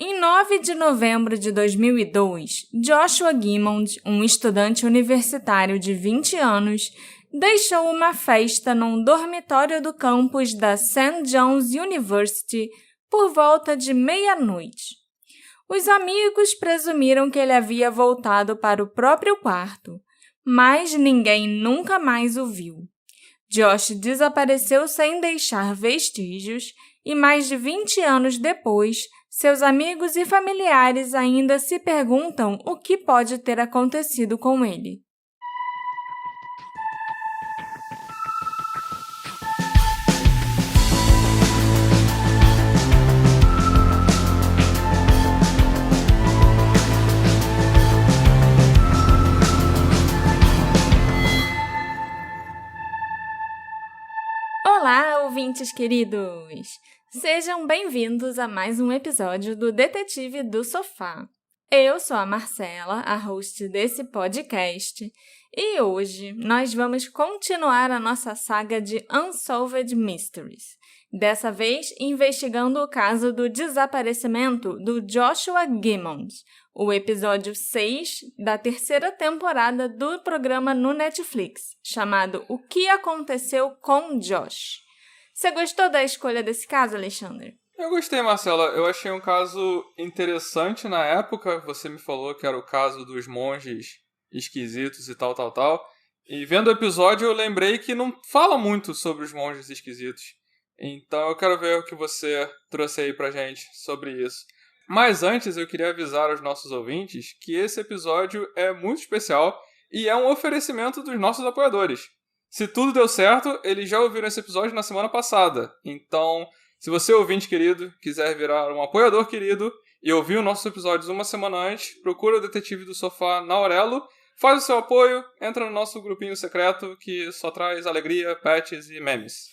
Em 9 de novembro de 2002, Joshua Gimmond, um estudante universitário de 20 anos, deixou uma festa num dormitório do campus da St. John's University por volta de meia-noite. Os amigos presumiram que ele havia voltado para o próprio quarto, mas ninguém nunca mais o viu. Josh desapareceu sem deixar vestígios e mais de 20 anos depois, seus amigos e familiares ainda se perguntam o que pode ter acontecido com ele. Olá, ouvintes queridos! Sejam bem-vindos a mais um episódio do Detetive do Sofá. Eu sou a Marcela, a host desse podcast, e hoje nós vamos continuar a nossa saga de Unsolved Mysteries, dessa vez investigando o caso do desaparecimento do Joshua Gimmond, o episódio 6 da terceira temporada do programa no Netflix, chamado O que Aconteceu com Josh. Você gostou da escolha desse caso, Alexandre? Eu gostei, Marcela. Eu achei um caso interessante na época. Você me falou que era o caso dos monges esquisitos e tal. E vendo o episódio, eu lembrei que não fala muito sobre os monges esquisitos. Então eu quero ver o que você trouxe aí pra gente sobre isso. Mas antes, eu queria avisar aos nossos ouvintes que esse episódio é muito especial e é um oferecimento dos nossos apoiadores. Se tudo deu certo, eles já ouviram esse episódio na semana passada. Então, se você, ouvinte querido, quiser virar um apoiador querido e ouvir os nossos episódios uma semana antes, procura o Detetive do Sofá na Aurelo, faz o seu apoio, entra no nosso grupinho secreto que só traz alegria, pets e memes.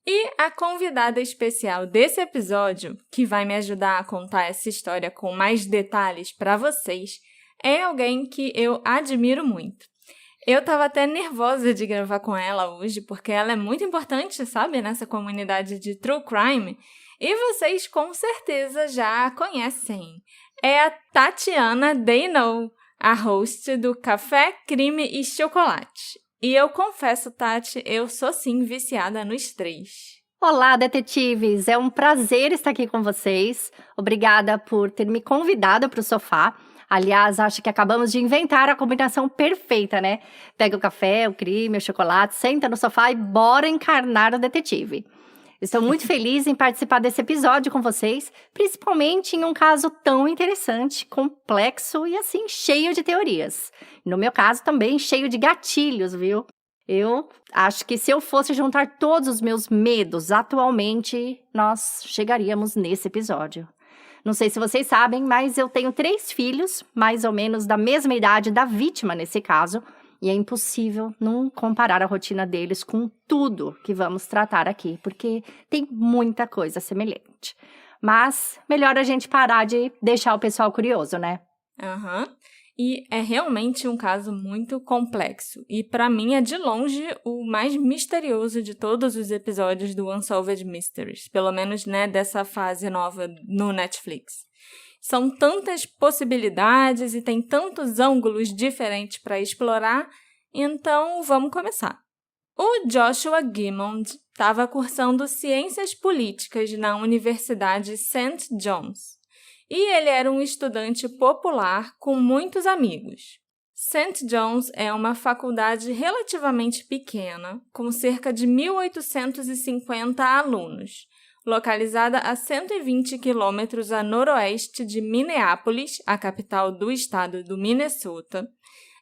E a convidada especial desse episódio, que vai me ajudar a contar essa história com mais detalhes para vocês, é alguém que eu admiro muito. Eu estava até nervosa de gravar com ela hoje, porque ela é muito importante, sabe, nessa comunidade de True Crime, e vocês com certeza já a conhecem. É a Tatiana Dayno, a host do Café, Crime e Chocolate. E eu confesso, Tati, eu sou sim viciada nos três. Olá, detetives! É um prazer estar aqui com vocês. Obrigada por ter me convidado para o sofá. Aliás, acho que acabamos de inventar a combinação perfeita, né? Pega o café, o crime, o chocolate, senta no sofá e bora encarnar o detetive. Estou muito feliz em participar desse episódio com vocês, principalmente em um caso tão interessante, complexo e assim, cheio de teorias. No meu caso também cheio de gatilhos, viu? Eu acho que se eu fosse juntar todos os meus medos atualmente, nós chegaríamos nesse episódio. Não sei se vocês sabem, mas eu tenho 3 filhos, mais ou menos da mesma idade da vítima nesse caso, e é impossível não comparar a rotina deles com tudo que vamos tratar aqui, porque tem muita coisa semelhante. Mas melhor a gente parar de deixar o pessoal curioso, né? E é realmente um caso muito complexo. E para mim é de longe o mais misterioso de todos os episódios do Unsolved Mysteries. Pelo menos, né, dessa fase nova no Netflix. São tantas possibilidades e tem tantos ângulos diferentes para explorar, então vamos começar. O Joshua Gimmond estava cursando Ciências Políticas na Universidade St. John's. E ele era um estudante popular com muitos amigos. St. John's é uma faculdade relativamente pequena, com cerca de 1.850 alunos, localizada a 120 quilômetros a noroeste de Minneapolis, a capital do estado do Minnesota.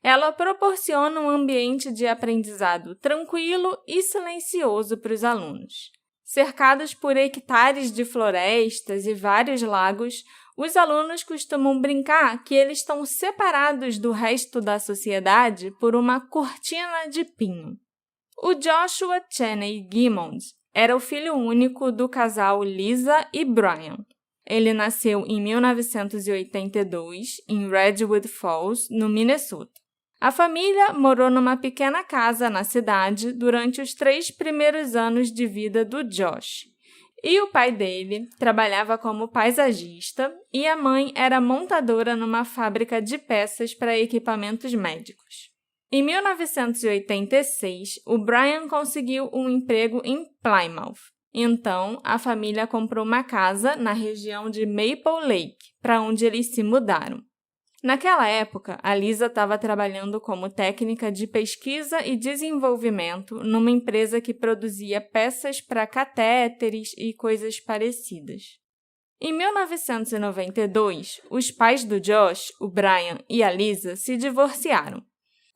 Ela proporciona um ambiente de aprendizado tranquilo e silencioso para os alunos. Cercados por hectares de florestas e vários lagos, os alunos costumam brincar que eles estão separados do resto da sociedade por uma cortina de pinho. O Joshua Cheney Gimmond era o filho único do casal Lisa e Brian. Ele nasceu em 1982 em Redwood Falls, no Minnesota. A família morou numa pequena casa na cidade durante os 3 primeiros anos de vida do Josh. E o pai dele trabalhava como paisagista e a mãe era montadora numa fábrica de peças para equipamentos médicos. Em 1986, o Brian conseguiu um emprego em Plymouth. Então, a família comprou uma casa na região de Maple Lake, para onde eles se mudaram. Naquela época, a Lisa estava trabalhando como técnica de pesquisa e desenvolvimento numa empresa que produzia peças para catéteres e coisas parecidas. Em 1992, os pais do Josh, o Brian e a Lisa, se divorciaram.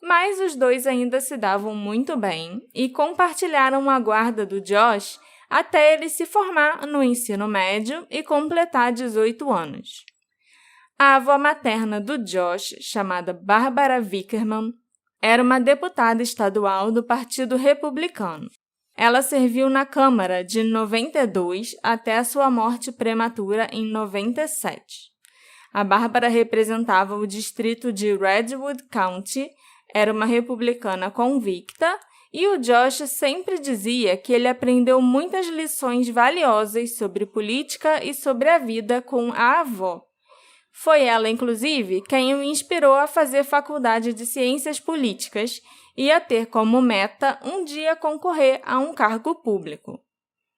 Mas os dois ainda se davam muito bem e compartilharam a guarda do Josh até ele se formar no ensino médio e completar 18 anos. A avó materna do Josh, chamada Barbara Vickerman, era uma deputada estadual do Partido Republicano. Ela serviu na Câmara de 92 até a sua morte prematura em 97. A Barbara representava o distrito de Redwood County, era uma republicana convicta, e o Josh sempre dizia que ele aprendeu muitas lições valiosas sobre política e sobre a vida com a avó. Foi ela, inclusive, quem o inspirou a fazer faculdade de Ciências Políticas e a ter como meta um dia concorrer a um cargo público.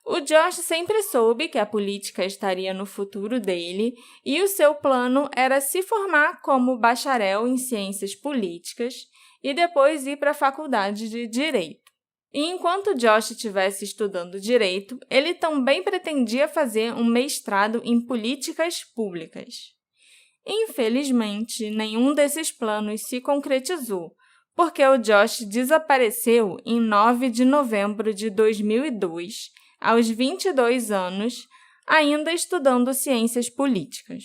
O Josh sempre soube que a política estaria no futuro dele e o seu plano era se formar como bacharel em Ciências Políticas e depois ir para a faculdade de Direito. E enquanto Josh estivesse estudando Direito, ele também pretendia fazer um mestrado em Políticas Públicas. Infelizmente, nenhum desses planos se concretizou, porque o Josh desapareceu em 9 de novembro de 2002, aos 22 anos, ainda estudando ciências políticas.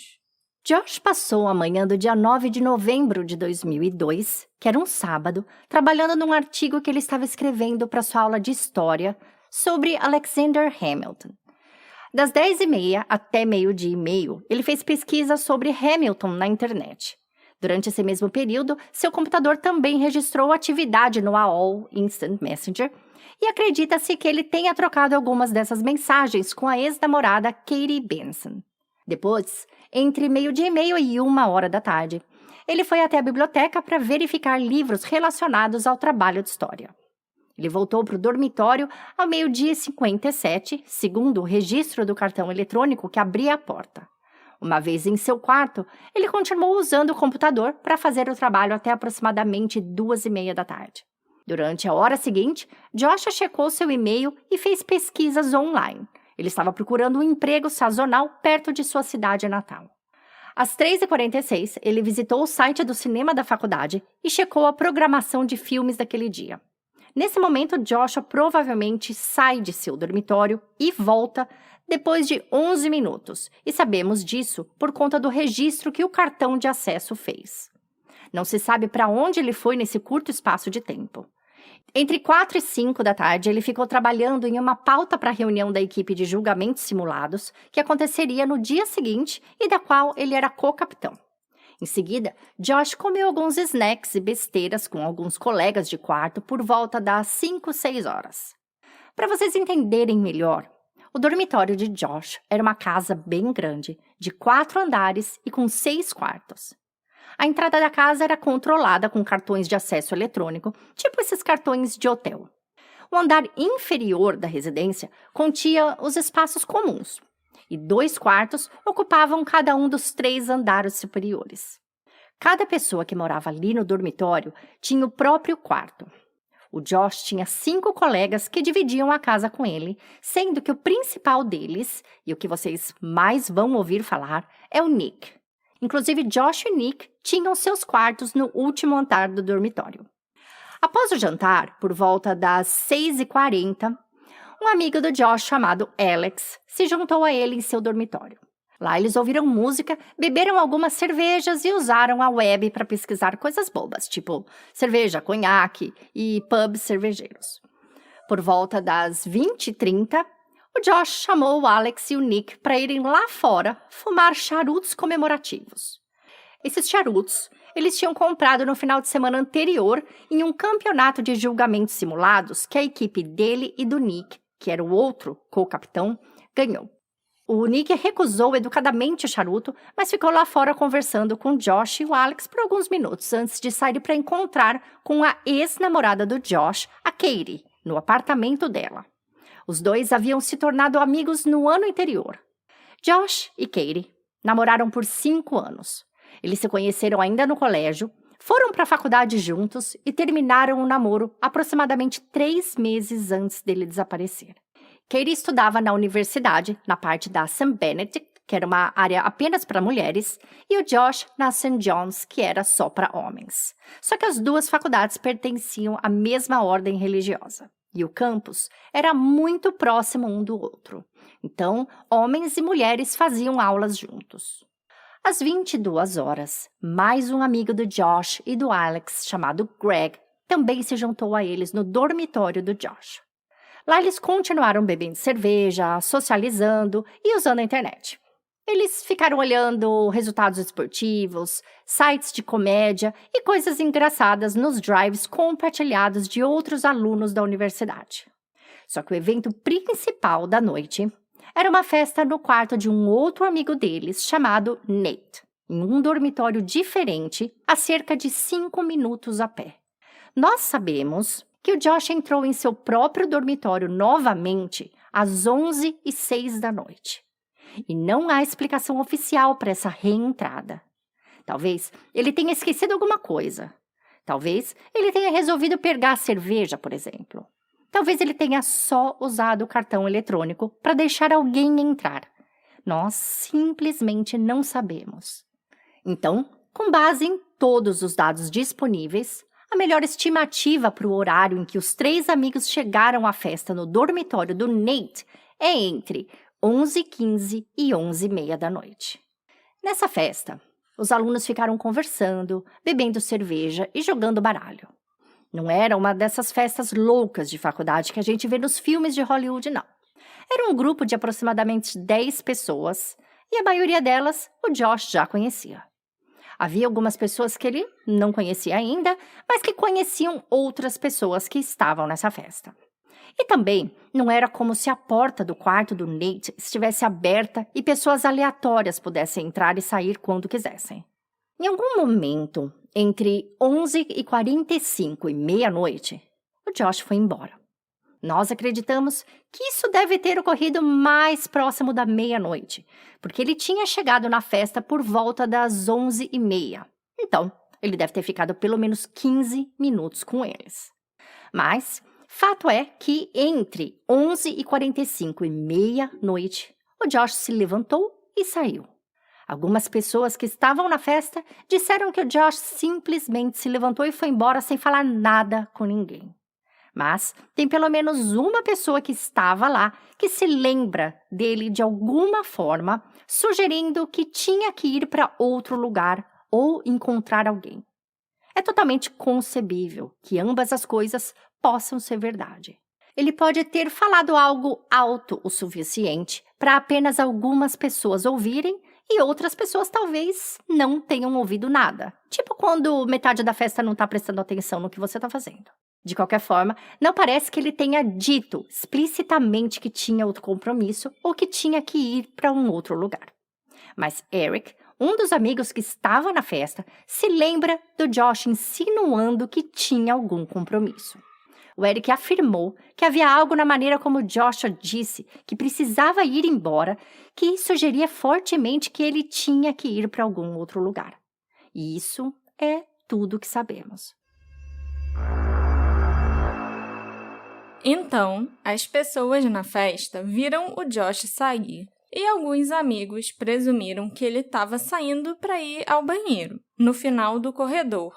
Josh passou a manhã do dia 9 de novembro de 2002, que era um sábado, trabalhando num artigo que ele estava escrevendo para sua aula de história sobre Alexander Hamilton. Das 10h30 até 12h30, ele fez pesquisa sobre Hamilton na internet. Durante esse mesmo período, seu computador também registrou atividade no AOL Instant Messenger e acredita-se que ele tenha trocado algumas dessas mensagens com a ex-namorada Katie Benson. Depois, entre 12h30 e 1h da tarde, ele foi até a biblioteca para verificar livros relacionados ao trabalho de história. Ele voltou para o dormitório ao 12h57, segundo o registro do cartão eletrônico que abria a porta. Uma vez em seu quarto, ele continuou usando o computador para fazer o trabalho até aproximadamente 2h30 da tarde. Durante a hora seguinte, Josh checou seu e-mail e fez pesquisas online. Ele estava procurando um emprego sazonal perto de sua cidade natal. Às 3h46, ele visitou o site do cinema da faculdade e checou a programação de filmes daquele dia. Nesse momento, Joshua provavelmente sai de seu dormitório e volta depois de 11 minutos, e sabemos disso por conta do registro que o cartão de acesso fez. Não se sabe para onde ele foi nesse curto espaço de tempo. Entre 4 e 5 da tarde, ele ficou trabalhando em uma pauta para a reunião da equipe de julgamentos simulados, que aconteceria no dia seguinte e da qual ele era co-capitão. Em seguida, Josh comeu alguns snacks e besteiras com alguns colegas de quarto por volta das 5, 6 horas. Para vocês entenderem melhor, o dormitório de Josh era uma casa bem grande, de 4 andares e com 6 quartos. A entrada da casa era controlada com cartões de acesso eletrônico, tipo esses cartões de hotel. O andar inferior da residência continha os espaços comuns, e 2 quartos ocupavam cada um dos 3 andares superiores. Cada pessoa que morava ali no dormitório tinha o próprio quarto. O Josh tinha 5 colegas que dividiam a casa com ele, sendo que o principal deles, e o que vocês mais vão ouvir falar, é o Nick. Inclusive, Josh e Nick tinham seus quartos no último andar do dormitório. Após o jantar, por volta das 6h40, um amigo do Josh chamado Alex se juntou a ele em seu dormitório. Lá eles ouviram música, beberam algumas cervejas e usaram a web para pesquisar coisas bobas, tipo cerveja, conhaque e pubs cervejeiros. Por volta das 20h30, o Josh chamou o Alex e o Nick para irem lá fora fumar charutos comemorativos. Esses charutos eles tinham comprado no final de semana anterior em um campeonato de julgamentos simulados que a equipe dele e do Nick, que era o outro co-capitão, ganhou. O Nick recusou educadamente o charuto, mas ficou lá fora conversando com Josh e o Alex por alguns minutos antes de sair para encontrar com a ex-namorada do Josh, a Katie, no apartamento dela. Os dois haviam se tornado amigos no ano anterior. Josh e Katie namoraram por 5 anos. Eles se conheceram ainda no colégio, foram para a faculdade juntos e terminaram o namoro aproximadamente 3 meses antes dele desaparecer. Katie estudava na universidade, na parte da St. Benedict, que era uma área apenas para mulheres, e o Josh na St. John's, que era só para homens. Só que as duas faculdades pertenciam à mesma ordem religiosa, e o campus era muito próximo um do outro. Então, homens e mulheres faziam aulas juntos. Às 22 horas, mais um amigo do Josh e do Alex, chamado Greg, também se juntou a eles no dormitório do Josh. Lá eles continuaram bebendo cerveja, socializando e usando a internet. Eles ficaram olhando resultados esportivos, sites de comédia e coisas engraçadas nos drives compartilhados de outros alunos da universidade. Só que o evento principal da noite era uma festa no quarto de um outro amigo deles, chamado Nate, em um dormitório diferente, a cerca de 5 minutos a pé. Nós sabemos que o Josh entrou em seu próprio dormitório novamente às 11h06 da noite. E não há explicação oficial para essa reentrada. Talvez ele tenha esquecido alguma coisa. Talvez ele tenha resolvido pegar a cerveja, por exemplo. Talvez ele tenha só usado o cartão eletrônico para deixar alguém entrar. Nós simplesmente não sabemos. Então, com base em todos os dados disponíveis, a melhor estimativa para o horário em que os 3 amigos chegaram à festa no dormitório do Nate é entre 11h15 e 11h30 da noite. Nessa festa, os alunos ficaram conversando, bebendo cerveja e jogando baralho. Não era uma dessas festas loucas de faculdade que a gente vê nos filmes de Hollywood, não. Era um grupo de aproximadamente 10 pessoas e a maioria delas o Josh já conhecia. Havia algumas pessoas que ele não conhecia ainda, mas que conheciam outras pessoas que estavam nessa festa. E também não era como se a porta do quarto do Nate estivesse aberta e pessoas aleatórias pudessem entrar e sair quando quisessem. Em algum momento, entre 11h45 e meia-noite, o Josh foi embora. Nós acreditamos que isso deve ter ocorrido mais próximo da meia-noite, porque ele tinha chegado na festa por volta das 11h30. Então, ele deve ter ficado pelo menos 15 minutos com eles. Mas, fato é que entre 11h45 e meia-noite, o Josh se levantou e saiu. Algumas pessoas que estavam na festa disseram que o Josh simplesmente se levantou e foi embora sem falar nada com ninguém. Mas tem pelo menos uma pessoa que estava lá que se lembra dele de alguma forma, sugerindo que tinha que ir para outro lugar ou encontrar alguém. É totalmente concebível que ambas as coisas possam ser verdade. Ele pode ter falado algo alto o suficiente para apenas algumas pessoas ouvirem e outras pessoas talvez não tenham ouvido nada. Tipo quando metade da festa não está prestando atenção no que você está fazendo. De qualquer forma, não parece que ele tenha dito explicitamente que tinha outro compromisso ou que tinha que ir para um outro lugar. Mas Eric, um dos amigos que estava na festa, se lembra do Josh insinuando que tinha algum compromisso. O Eric afirmou que havia algo na maneira como Joshua disse que precisava ir embora, que sugeria fortemente que ele tinha que ir para algum outro lugar. E isso é tudo que sabemos. Então, as pessoas na festa viram o Josh sair e alguns amigos presumiram que ele estava saindo para ir ao banheiro, no final do corredor,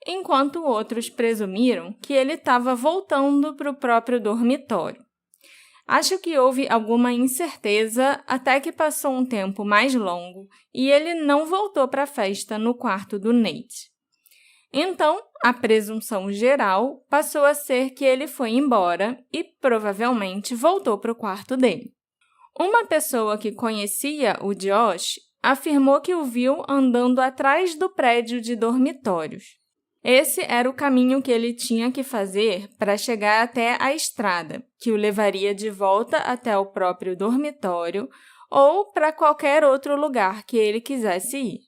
enquanto outros presumiram que ele estava voltando para o próprio dormitório. Acho que houve alguma incerteza até que passou um tempo mais longo e ele não voltou para a festa no quarto do Nate. Então, a presunção geral passou a ser que ele foi embora e provavelmente voltou para o quarto dele. Uma pessoa que conhecia o Josh afirmou que o viu andando atrás do prédio de dormitórios. Esse era o caminho que ele tinha que fazer para chegar até a estrada, que o levaria de volta até o próprio dormitório ou para qualquer outro lugar que ele quisesse ir.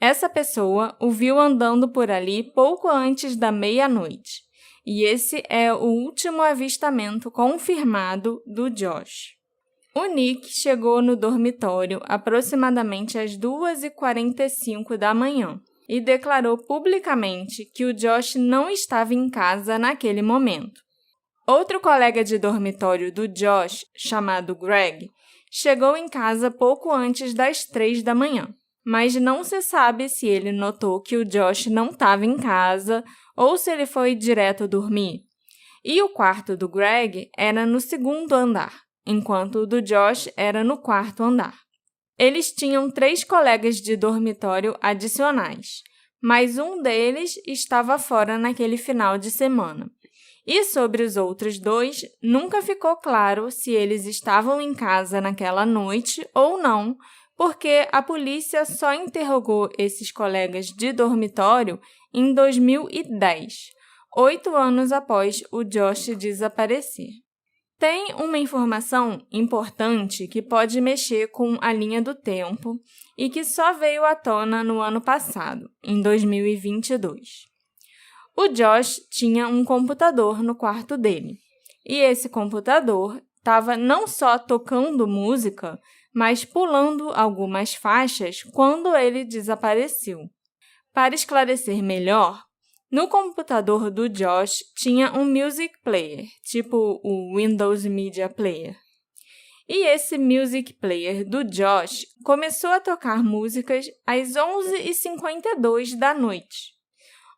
Essa pessoa o viu andando por ali pouco antes da meia-noite, e esse é o último avistamento confirmado do Josh. O Nick chegou no dormitório aproximadamente às 2h45 da manhã e declarou publicamente que o Josh não estava em casa naquele momento. Outro colega de dormitório do Josh, chamado Greg, chegou em casa pouco antes das 3 da manhã, mas não se sabe se ele notou que o Josh não estava em casa ou se ele foi direto dormir. E o quarto do Greg era no 2º andar, enquanto o do Josh era no 4º andar. Eles tinham 3 colegas de dormitório adicionais, mas um deles estava fora naquele final de semana. E sobre os outros 2, nunca ficou claro se eles estavam em casa naquela noite ou não, porque a polícia só interrogou esses colegas de dormitório em 2010, 8 anos após o Josh desaparecer. Tem uma informação importante que pode mexer com a linha do tempo e que só veio à tona no ano passado, em 2022. O Josh tinha um computador no quarto dele, e esse computador estava não só tocando música, mas pulando algumas faixas quando ele desapareceu. Para esclarecer melhor, no computador do Josh tinha um music player, tipo o Windows Media Player. E esse music player do Josh começou a tocar músicas às 11h52 da noite.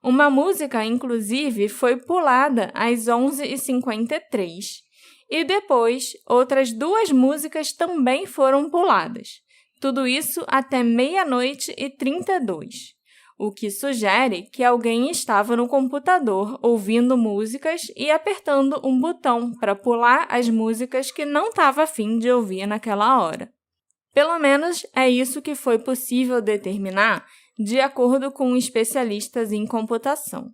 Uma música, inclusive, foi pulada às 11h53. E depois, outras 2 músicas também foram puladas. Tudo isso até 00h32. O que sugere que alguém estava no computador ouvindo músicas e apertando um botão para pular as músicas que não estava a fim de ouvir naquela hora. Pelo menos é isso que foi possível determinar de acordo com especialistas em computação.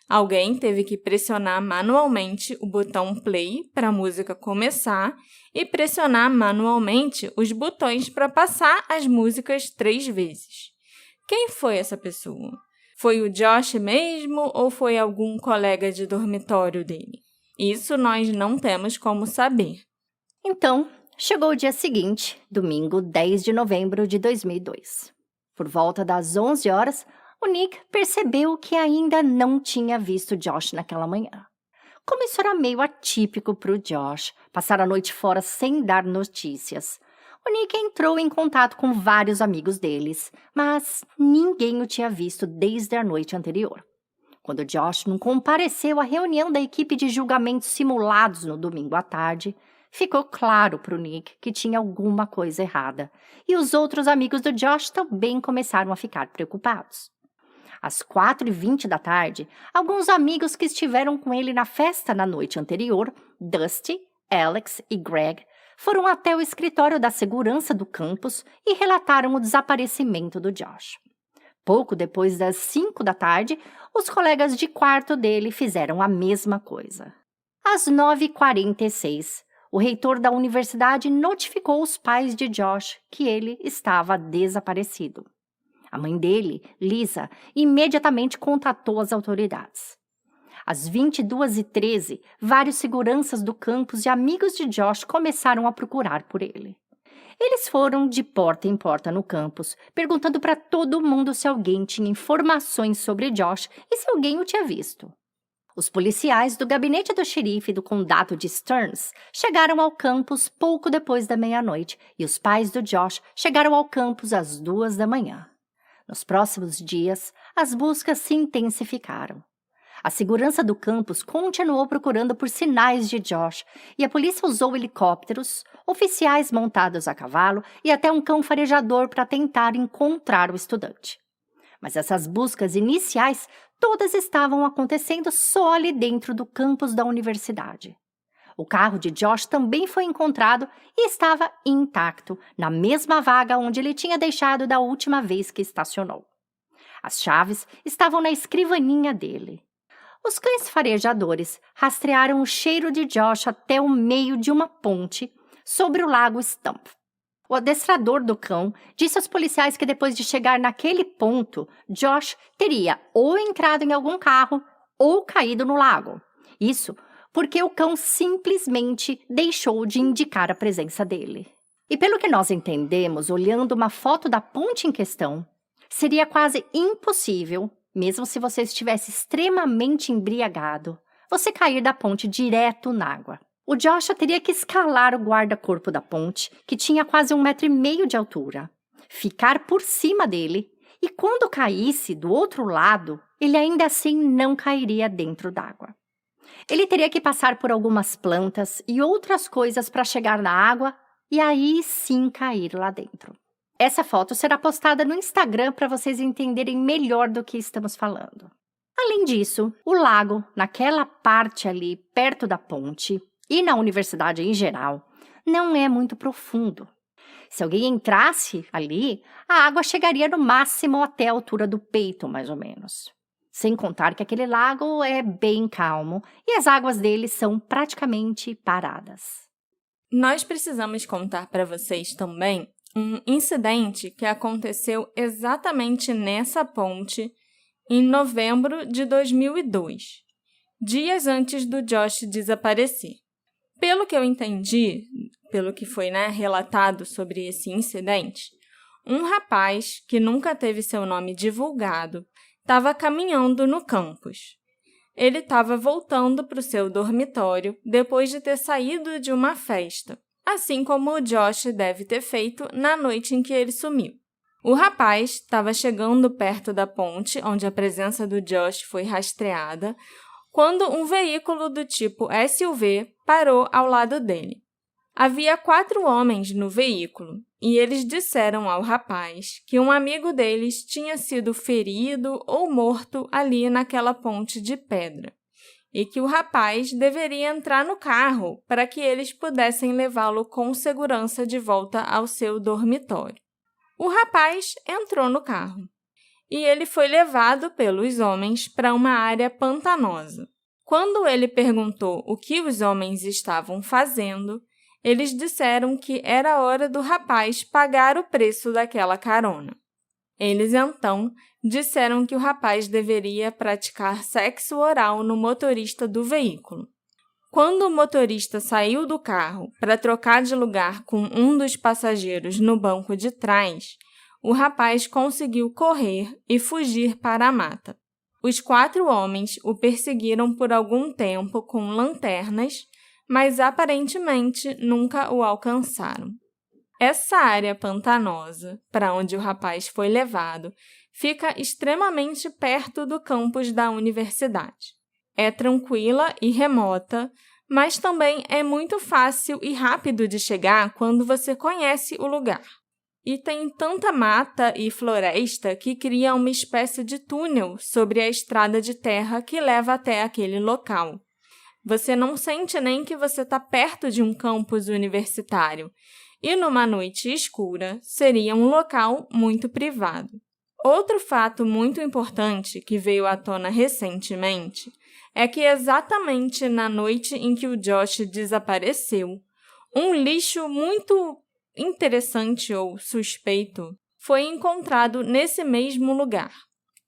Alguém teve que pressionar manualmente o botão play para a música começar e pressionar manualmente os botões para passar as músicas 3 vezes. Quem foi essa pessoa? Foi o Josh mesmo ou foi algum colega de dormitório dele? Isso nós não temos como saber. Então, chegou o dia seguinte, domingo 10 de novembro de 2002. Por volta das 11 horas, o Nick percebeu que ainda não tinha visto Josh naquela manhã. Como isso era meio atípico para o Josh, passar a noite fora sem dar notícias, o Nick entrou em contato com vários amigos deles, mas ninguém o tinha visto desde a noite anterior. Quando Josh não compareceu à reunião da equipe de julgamentos simulados no domingo à tarde, ficou claro para o Nick que tinha alguma coisa errada, e os outros amigos do Josh também começaram a ficar preocupados. Às 4h20 da tarde, alguns amigos que estiveram com ele na festa na noite anterior, Dusty, Alex e Greg, foram até o escritório da segurança do campus e relataram o desaparecimento do Josh. Pouco depois das 5 da tarde, os colegas de quarto dele fizeram a mesma coisa. Às 9h46, o reitor da universidade notificou os pais de Josh que ele estava desaparecido. A mãe dele, Lisa, imediatamente contatou as autoridades. Às 22h13, vários seguranças do campus e amigos de Josh começaram a procurar por ele. Eles foram de porta em porta no campus, perguntando para todo mundo se alguém tinha informações sobre Josh e se alguém o tinha visto. Os policiais do gabinete do xerife do condado de Stearns chegaram ao campus pouco depois da meia-noite e os pais do Josh chegaram ao campus às 2 da manhã. Nos próximos dias, as buscas se intensificaram. A segurança do campus continuou procurando por sinais de Josh e a polícia usou helicópteros, oficiais montados a cavalo e até um cão farejador para tentar encontrar o estudante. Mas essas buscas iniciais todas estavam acontecendo só ali dentro do campus da universidade. O carro de Josh também foi encontrado e estava intacto, na mesma vaga onde ele tinha deixado da última vez que estacionou. As chaves estavam na escrivaninha dele. Os cães farejadores rastrearam o cheiro de Josh até o meio de uma ponte sobre o lago Stump. O adestrador do cão disse aos policiais que depois de chegar naquele ponto, Josh teria ou entrado em algum carro ou caído no lago. Isso porque o cão simplesmente deixou de indicar a presença dele. E pelo que nós entendemos, olhando uma foto da ponte em questão, seria quase impossível, mesmo se você estivesse extremamente embriagado, você cair da ponte direto na água. O Joshua teria que escalar o guarda-corpo da ponte, que tinha quase 1,5 metro de altura, ficar por cima dele, e quando caísse do outro lado, ele ainda assim não cairia dentro d'água. Ele teria que passar por algumas plantas e outras coisas para chegar na água e aí sim cair lá dentro. Essa foto será postada no Instagram para vocês entenderem melhor do que estamos falando. Além disso, o lago, naquela parte ali perto da ponte e na universidade em geral, não é muito profundo. Se alguém entrasse ali, a água chegaria no máximo até a altura do peito, mais ou menos. Sem contar que aquele lago é bem calmo e as águas dele são praticamente paradas. Nós precisamos contar para vocês também um incidente que aconteceu exatamente nessa ponte em novembro de 2002, dias antes do Josh desaparecer. Pelo que eu entendi, pelo que foi relatado sobre esse incidente, um rapaz que nunca teve seu nome divulgado estava caminhando no campus. Ele estava voltando para o seu dormitório depois de ter saído de uma festa, assim como o Josh deve ter feito na noite em que ele sumiu. O rapaz estava chegando perto da ponte, onde a presença do Josh foi rastreada, quando um veículo do tipo SUV parou ao lado dele. Havia 4 homens no veículo e eles disseram ao rapaz que um amigo deles tinha sido ferido ou morto ali naquela ponte de pedra e que o rapaz deveria entrar no carro para que eles pudessem levá-lo com segurança de volta ao seu dormitório. O rapaz entrou no carro e ele foi levado pelos homens para uma área pantanosa. Quando ele perguntou o que os homens estavam fazendo, eles disseram que era hora do rapaz pagar o preço daquela carona. Eles, então, disseram que o rapaz deveria praticar sexo oral no motorista do veículo. Quando o motorista saiu do carro para trocar de lugar com um dos passageiros no banco de trás, o rapaz conseguiu correr e fugir para a mata. Os 4 homens o perseguiram por algum tempo com lanternas, mas aparentemente nunca o alcançaram. Essa área pantanosa, para onde o rapaz foi levado, fica extremamente perto do campus da universidade. É tranquila e remota, mas também é muito fácil e rápido de chegar quando você conhece o lugar. E tem tanta mata e floresta que cria uma espécie de túnel sobre a estrada de terra que leva até aquele local. Você não sente nem que você está perto de um campus universitário, e numa noite escura seria um local muito privado. Outro fato muito importante que veio à tona recentemente é que exatamente na noite em que o Josh desapareceu, um lixo muito interessante ou suspeito foi encontrado nesse mesmo lugar.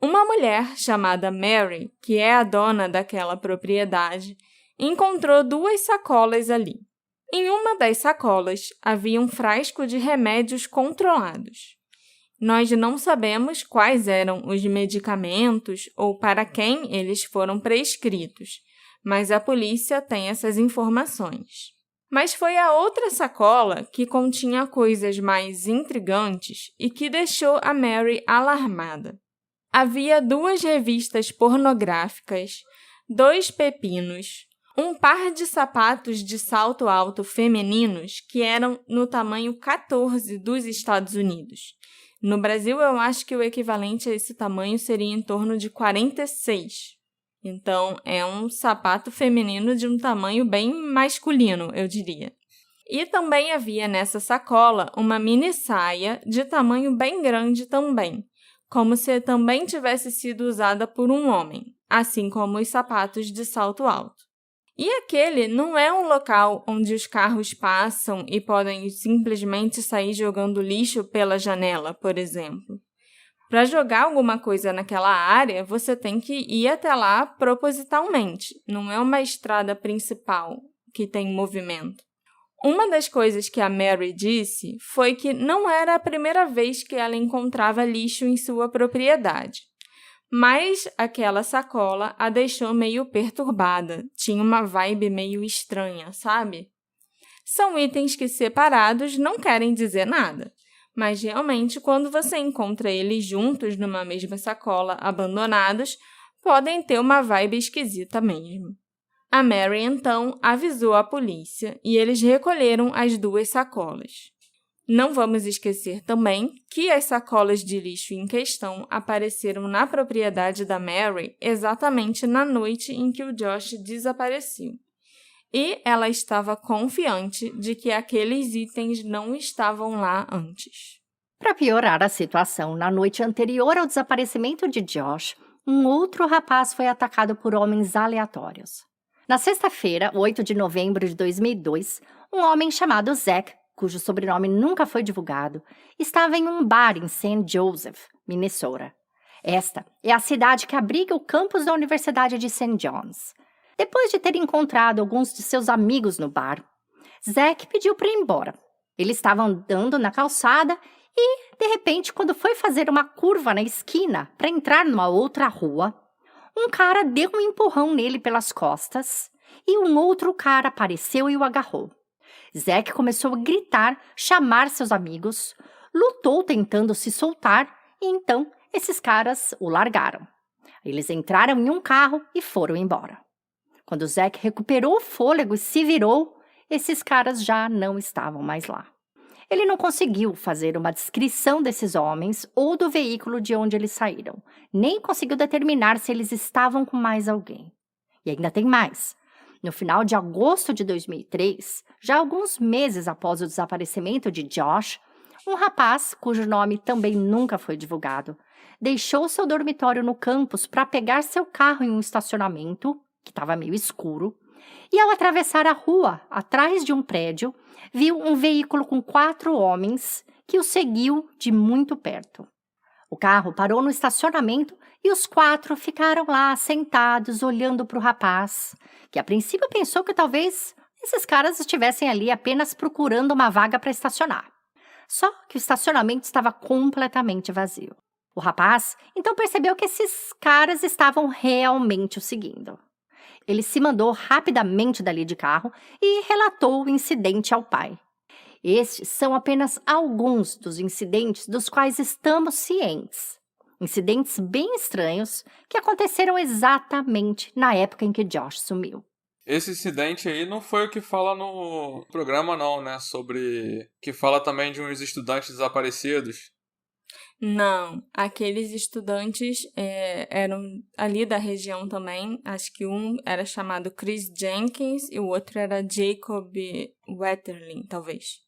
Uma mulher chamada Mary, que é a dona daquela propriedade, encontrou 2 sacolas ali. Em uma das sacolas havia um frasco de remédios controlados. Nós não sabemos quais eram os medicamentos ou para quem eles foram prescritos, mas a polícia tem essas informações. Mas foi a outra sacola que continha coisas mais intrigantes e que deixou a Mary alarmada. Havia 2 revistas pornográficas, 2 pepinos, um par de sapatos de salto alto femininos que eram no tamanho 14 dos Estados Unidos. No Brasil, eu acho que o equivalente a esse tamanho seria em torno de 46. Então, é um sapato feminino de um tamanho bem masculino, eu diria. E também havia nessa sacola uma mini saia de tamanho bem grande também, como se também tivesse sido usada por um homem, assim como os sapatos de salto alto. E aquele não é um local onde os carros passam e podem simplesmente sair jogando lixo pela janela, por exemplo. Para jogar alguma coisa naquela área, você tem que ir até lá propositalmente, não é uma estrada principal que tem movimento. Uma das coisas que a Mary disse foi que não era a primeira vez que ela encontrava lixo em sua propriedade. Mas aquela sacola a deixou meio perturbada, tinha uma vibe meio estranha, sabe? São itens que separados não querem dizer nada, mas realmente quando você encontra eles juntos numa mesma sacola, abandonados, podem ter uma vibe esquisita mesmo. A Mary, então, avisou a polícia e eles recolheram as 2 sacolas. Não vamos esquecer também que as sacolas de lixo em questão apareceram na propriedade da Mary exatamente na noite em que o Josh desapareceu. E ela estava confiante de que aqueles itens não estavam lá antes. Para piorar a situação, na noite anterior ao desaparecimento de Josh, um outro rapaz foi atacado por homens aleatórios. Na sexta-feira, 8 de novembro de 2002, um homem chamado Zach, cujo sobrenome nunca foi divulgado, estava em um bar em St. Joseph, Minnesota. Esta é a cidade que abriga o campus da Universidade de St. John's. Depois de ter encontrado alguns de seus amigos no bar, Zach pediu para ir embora. Ele estava andando na calçada e, de repente, quando foi fazer uma curva na esquina para entrar numa outra rua, um cara deu um empurrão nele pelas costas e um outro cara apareceu e o agarrou. Zach começou a gritar, chamar seus amigos, lutou tentando se soltar e então esses caras o largaram. Eles entraram em um carro e foram embora. Quando Zach recuperou o fôlego e se virou, esses caras já não estavam mais lá. Ele não conseguiu fazer uma descrição desses homens ou do veículo de onde eles saíram, nem conseguiu determinar se eles estavam com mais alguém. E ainda tem mais. No final de agosto de 2003, já alguns meses após o desaparecimento de Josh, um rapaz, cujo nome também nunca foi divulgado, deixou seu dormitório no campus para pegar seu carro em um estacionamento, que estava meio escuro, e ao atravessar a rua, atrás de um prédio, viu um veículo com 4 homens que o seguiu de muito perto. O carro parou no estacionamento e os 4 ficaram lá sentados olhando para o rapaz, que a princípio pensou que talvez esses caras estivessem ali apenas procurando uma vaga para estacionar. Só que o estacionamento estava completamente vazio. O rapaz então percebeu que esses caras estavam realmente o seguindo. Ele se mandou rapidamente dali de carro e relatou o incidente ao pai. Estes são apenas alguns dos incidentes dos quais estamos cientes. Incidentes bem estranhos que aconteceram exatamente na época em que Josh sumiu. Esse incidente aí não foi o que fala no programa não, né? Sobre... que fala também de uns estudantes desaparecidos. Não, aqueles estudantes eram ali da região também. Acho que um era chamado Chris Jenkins e o outro era Jacob Wetterling, talvez.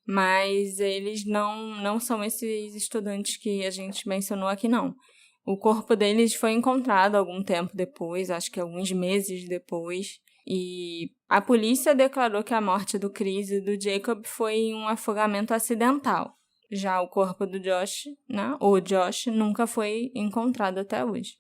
Mas eles não são esses estudantes que a gente mencionou aqui, não. O corpo deles foi encontrado algum tempo depois, acho que alguns meses depois. E a polícia declarou que a morte do Chris e do Jacob foi um afogamento acidental. Já o corpo do Josh, né, ou Josh, nunca foi encontrado até hoje.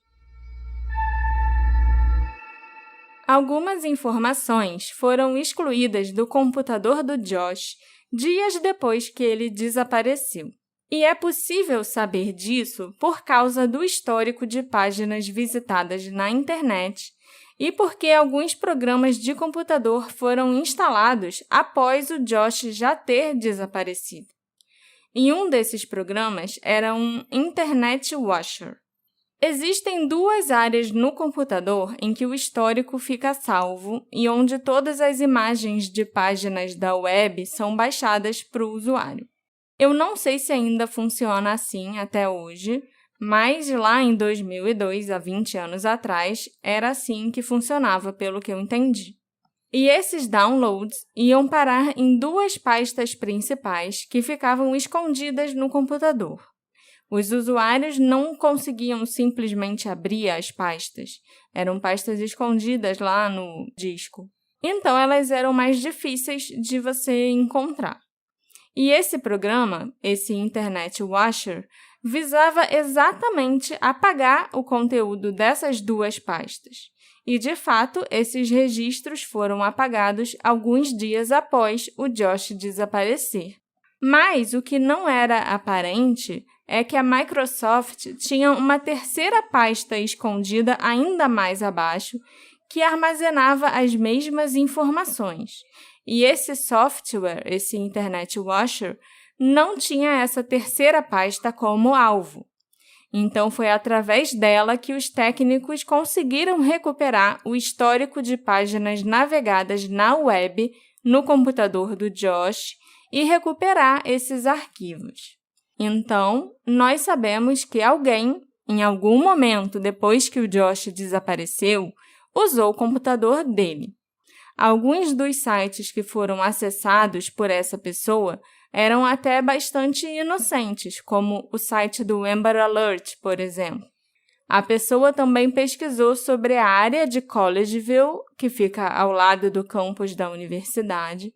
Algumas informações foram excluídas do computador do Josh dias depois que ele desapareceu. E é possível saber disso por causa do histórico de páginas visitadas na internet e porque alguns programas de computador foram instalados após o Josh já ter desaparecido. E um desses programas era um Internet Washer. Existem 2 áreas no computador em que o histórico fica salvo e onde todas as imagens de páginas da web são baixadas para o usuário. Eu não sei se ainda funciona assim até hoje, mas lá em 2002, há 20 anos atrás, era assim que funcionava, pelo que eu entendi. E esses downloads iam parar em 2 pastas principais que ficavam escondidas no computador. Os usuários não conseguiam simplesmente abrir as pastas. Eram pastas escondidas lá no disco. Então, elas eram mais difíceis de você encontrar. E esse programa, esse Internet Washer, visava exatamente apagar o conteúdo dessas duas pastas. E, de fato, esses registros foram apagados alguns dias após o Josh desaparecer. Mas o que não era aparente é que a Microsoft tinha uma terceira pasta escondida ainda mais abaixo que armazenava as mesmas informações. E esse software, esse Internet Washer, não tinha essa terceira pasta como alvo. Então, foi através dela que os técnicos conseguiram recuperar o histórico de páginas navegadas na web no computador do Josh e recuperar esses arquivos. Então, nós sabemos que alguém, em algum momento depois que o Josh desapareceu, usou o computador dele. Alguns dos sites que foram acessados por essa pessoa eram até bastante inocentes, como o site do Amber Alert, por exemplo. A pessoa também pesquisou sobre a área de Collegeville, que fica ao lado do campus da universidade,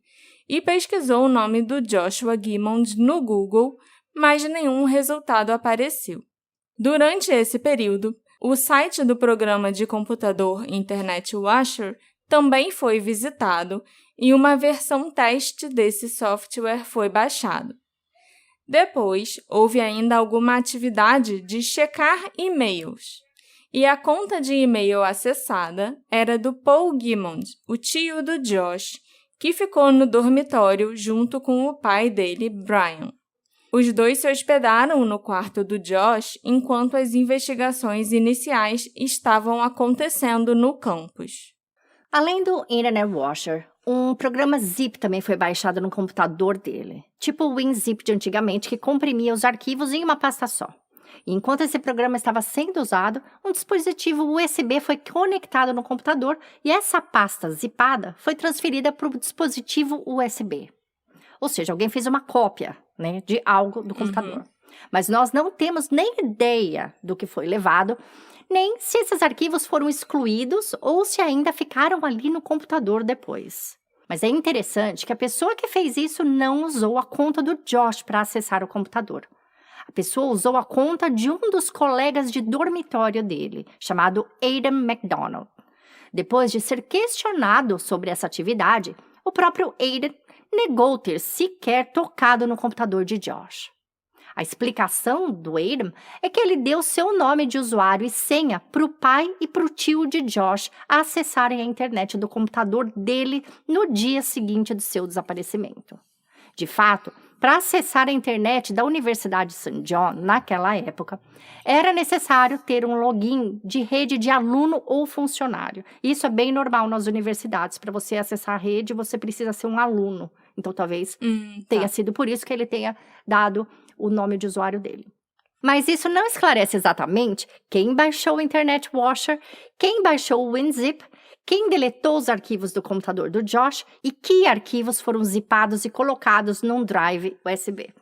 e pesquisou o nome do Joshua Gimmons no Google, mas nenhum resultado apareceu. Durante esse período, o site do programa de computador Internet Washer também foi visitado e uma versão teste desse software foi baixado. Depois, houve ainda alguma atividade de checar e-mails. E a conta de e-mail acessada era do Paul Gimmons, o tio do Josh, que ficou no dormitório junto com o pai dele, Brian. Os dois se hospedaram no quarto do Josh enquanto as investigações iniciais estavam acontecendo no campus. Além do Internet Washer, um programa zip também foi baixado no computador dele, tipo o WinZip de antigamente, que comprimia os arquivos em uma pasta só. E enquanto esse programa estava sendo usado, um dispositivo USB foi conectado no computador e essa pasta zipada foi transferida para o dispositivo USB. Ou seja, alguém fez uma cópia, né, de algo do computador. Mas nós não temos nem ideia do que foi levado, nem se esses arquivos foram excluídos ou se ainda ficaram ali no computador depois. Mas é interessante que a pessoa que fez isso não usou a conta do Josh para acessar o computador. A pessoa usou a conta de um dos colegas de dormitório dele, chamado Adam McDonald. Depois de ser questionado sobre essa atividade, o próprio Adam negou ter sequer tocado no computador de Josh. A explicação do Adam é que ele deu seu nome de usuário e senha para o pai e para o tio de Josh acessarem a internet do computador dele no dia seguinte do seu desaparecimento. De fato, para acessar a internet da Universidade de St. John, naquela época, era necessário ter um login de rede de aluno ou funcionário. Isso é bem normal nas universidades. Para você acessar a rede, você precisa ser um aluno. Então, talvez tenha sido por isso que ele tenha dado o nome de usuário dele. Mas isso não esclarece exatamente quem baixou o Internet Washer, quem baixou o WinZip, quem deletou os arquivos do computador do Josh e que arquivos foram zipados e colocados num drive USB.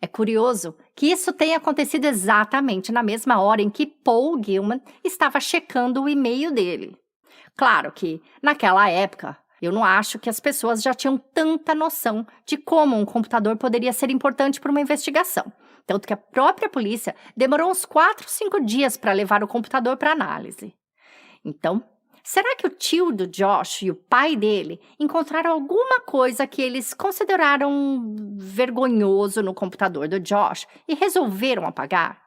É curioso que isso tenha acontecido exatamente na mesma hora em que Paul Gilman estava checando o e-mail dele. Claro que, naquela época, eu não acho que as pessoas já tinham tanta noção de como um computador poderia ser importante para uma investigação. Tanto que a própria polícia demorou uns 4, 5 dias para levar o computador para análise. Então, será que o tio do Josh e o pai dele encontraram alguma coisa que eles consideraram vergonhoso no computador do Josh e resolveram apagar?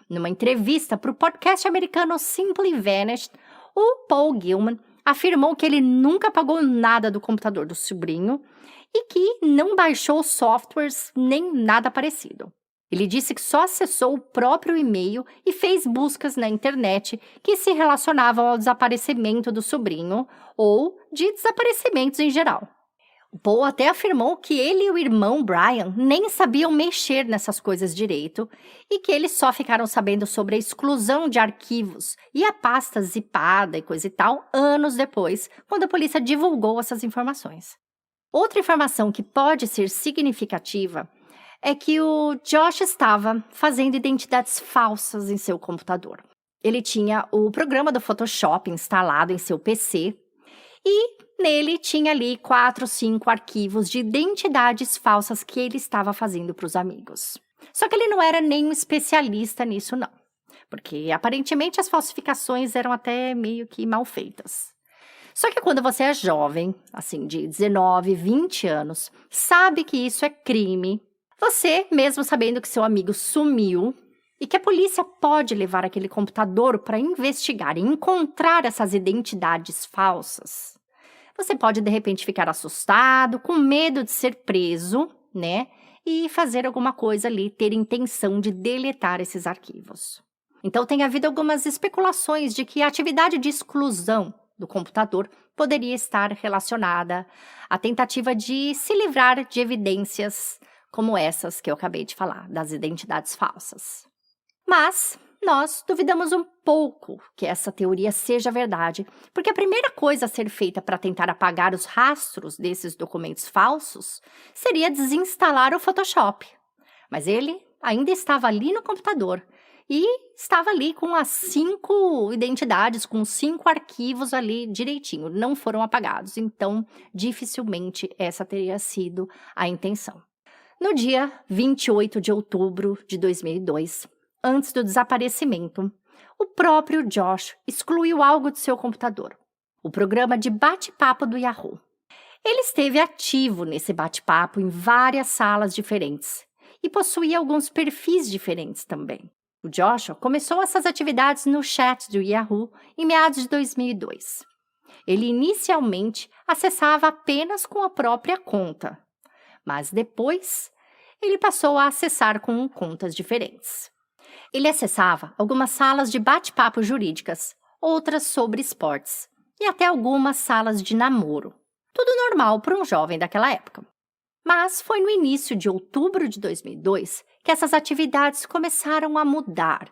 Numa entrevista para o podcast americano Simply Vanished, o Paul Gilman afirmou que ele nunca apagou nada do computador do sobrinho e que não baixou softwares nem nada parecido. Ele disse que só acessou o próprio e-mail e fez buscas na internet que se relacionavam ao desaparecimento do sobrinho ou de desaparecimentos em geral. O Paul até afirmou que ele e o irmão Brian nem sabiam mexer nessas coisas direito e que eles só ficaram sabendo sobre a exclusão de arquivos e a pasta zipada e coisa e tal anos depois, quando a polícia divulgou essas informações. Outra informação que pode ser significativa é que o Josh estava fazendo identidades falsas em seu computador. Ele tinha o programa do Photoshop instalado em seu PC e nele tinha ali 4, 5 arquivos de identidades falsas que ele estava fazendo para os amigos. Só que ele não era nenhum especialista nisso, não. Porque aparentemente as falsificações eram até meio que mal feitas. Só que quando você é jovem, assim, de 19, 20 anos, sabe que isso é crime, você, mesmo sabendo que seu amigo sumiu e que a polícia pode levar aquele computador para investigar e encontrar essas identidades falsas, você pode, de repente, ficar assustado, com medo de ser preso, né? E fazer alguma coisa ali, ter intenção de deletar esses arquivos. Então, tem havido algumas especulações de que a atividade de exclusão do computador poderia estar relacionada à tentativa de se livrar de evidências como essas que eu acabei de falar, das identidades falsas. Mas nós duvidamos um pouco que essa teoria seja verdade, porque a primeira coisa a ser feita para tentar apagar os rastros desses documentos falsos seria desinstalar o Photoshop. Mas ele ainda estava ali no computador e estava ali com as 5 identidades, com 5 arquivos ali direitinho, não foram apagados, então dificilmente essa teria sido a intenção. No dia 28 de outubro de 2002, antes do desaparecimento, o próprio Josh excluiu algo de seu computador, o programa de bate-papo do Yahoo. Ele esteve ativo nesse bate-papo em várias salas diferentes e possuía alguns perfis diferentes também. O Joshua começou essas atividades no chat do Yahoo em meados de 2002. Ele inicialmente acessava apenas com a própria conta, mas depois ele passou a acessar com contas diferentes. Ele acessava algumas salas de bate-papo jurídicas, outras sobre esportes e até algumas salas de namoro. Tudo normal para um jovem daquela época. Mas foi no início de outubro de 2002 que essas atividades começaram a mudar,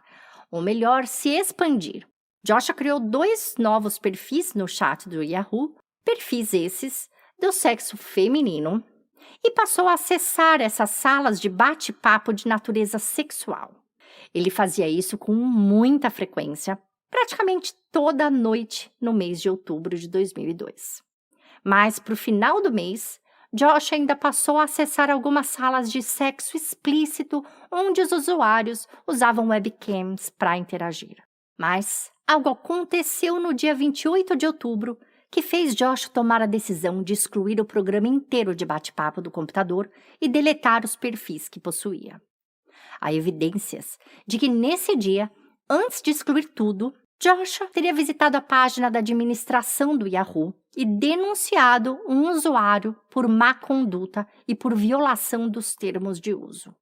ou melhor, se expandir. Joshua criou 2 novos perfis no chat do Yahoo, perfis esses do sexo feminino, e passou a acessar essas salas de bate-papo de natureza sexual. Ele fazia isso com muita frequência, praticamente toda noite no mês de outubro de 2002. Mas para o final do mês, Josh ainda passou a acessar algumas salas de sexo explícito onde os usuários usavam webcams para interagir. Mas algo aconteceu no dia 28 de outubro que fez Josh tomar a decisão de excluir o programa inteiro de bate-papo do computador e deletar os perfis que possuía. Há evidências de que nesse dia, antes de excluir tudo, Joshua teria visitado a página da administração do Yahoo e denunciado um usuário por má conduta e por violação dos termos de uso.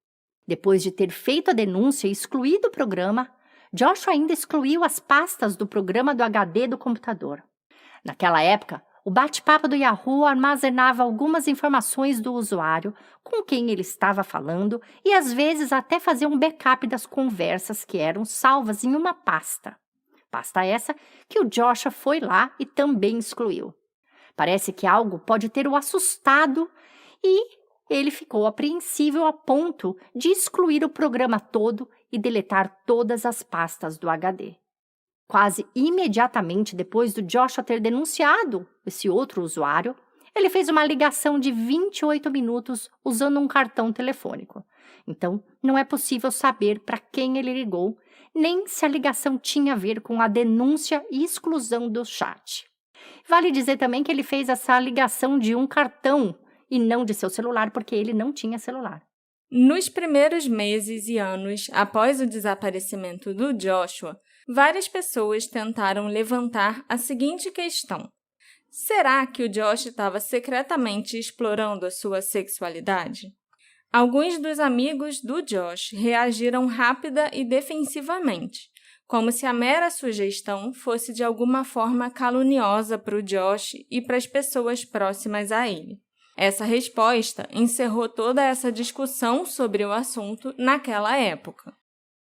Depois de ter feito a denúncia e excluído o programa, Joshua ainda excluiu as pastas do programa do HD do computador. Naquela época, o bate-papo do Yahoo armazenava algumas informações do usuário, com quem ele estava falando, e às vezes até fazia um backup das conversas que eram salvas em uma pasta. Pasta essa que o Joshua foi lá e também excluiu. Parece que algo pode ter o assustado e ele ficou apreensível a ponto de excluir o programa todo e deletar todas as pastas do HD. Quase imediatamente depois do Joshua ter denunciado esse outro usuário, ele fez uma ligação de 28 minutos usando um cartão telefônico. Então, não é possível saber para quem ele ligou, nem se a ligação tinha a ver com a denúncia e exclusão do chat. Vale dizer também que ele fez essa ligação de um cartão e não de seu celular, porque ele não tinha celular. Nos primeiros meses e anos após o desaparecimento do Joshua, várias pessoas tentaram levantar a seguinte questão: será que o Josh estava secretamente explorando a sua sexualidade? Alguns dos amigos do Josh reagiram rápida e defensivamente, como se a mera sugestão fosse de alguma forma caluniosa para o Josh e para as pessoas próximas a ele. Essa resposta encerrou toda essa discussão sobre o assunto naquela época.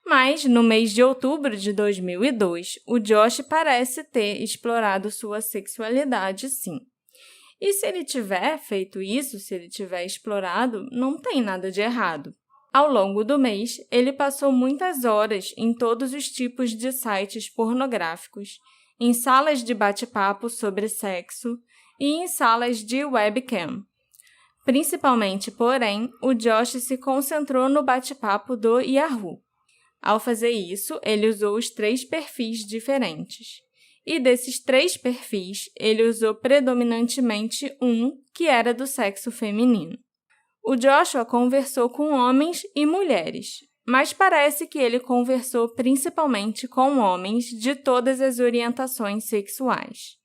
Mas, no mês de outubro de 2002, o Josh parece ter explorado sua sexualidade, sim. E se ele tiver feito isso, se ele tiver explorado, não tem nada de errado. Ao longo do mês, ele passou muitas horas em todos os tipos de sites pornográficos, em salas de bate-papo sobre sexo e em salas de webcam. Principalmente, porém, o Josh se concentrou no bate-papo do Yahoo. Ao fazer isso, ele usou os 3 perfis diferentes. E desses 3 perfis, ele usou predominantemente um que era do sexo feminino. O Joshua conversou com homens e mulheres, mas parece que ele conversou principalmente com homens de todas as orientações sexuais.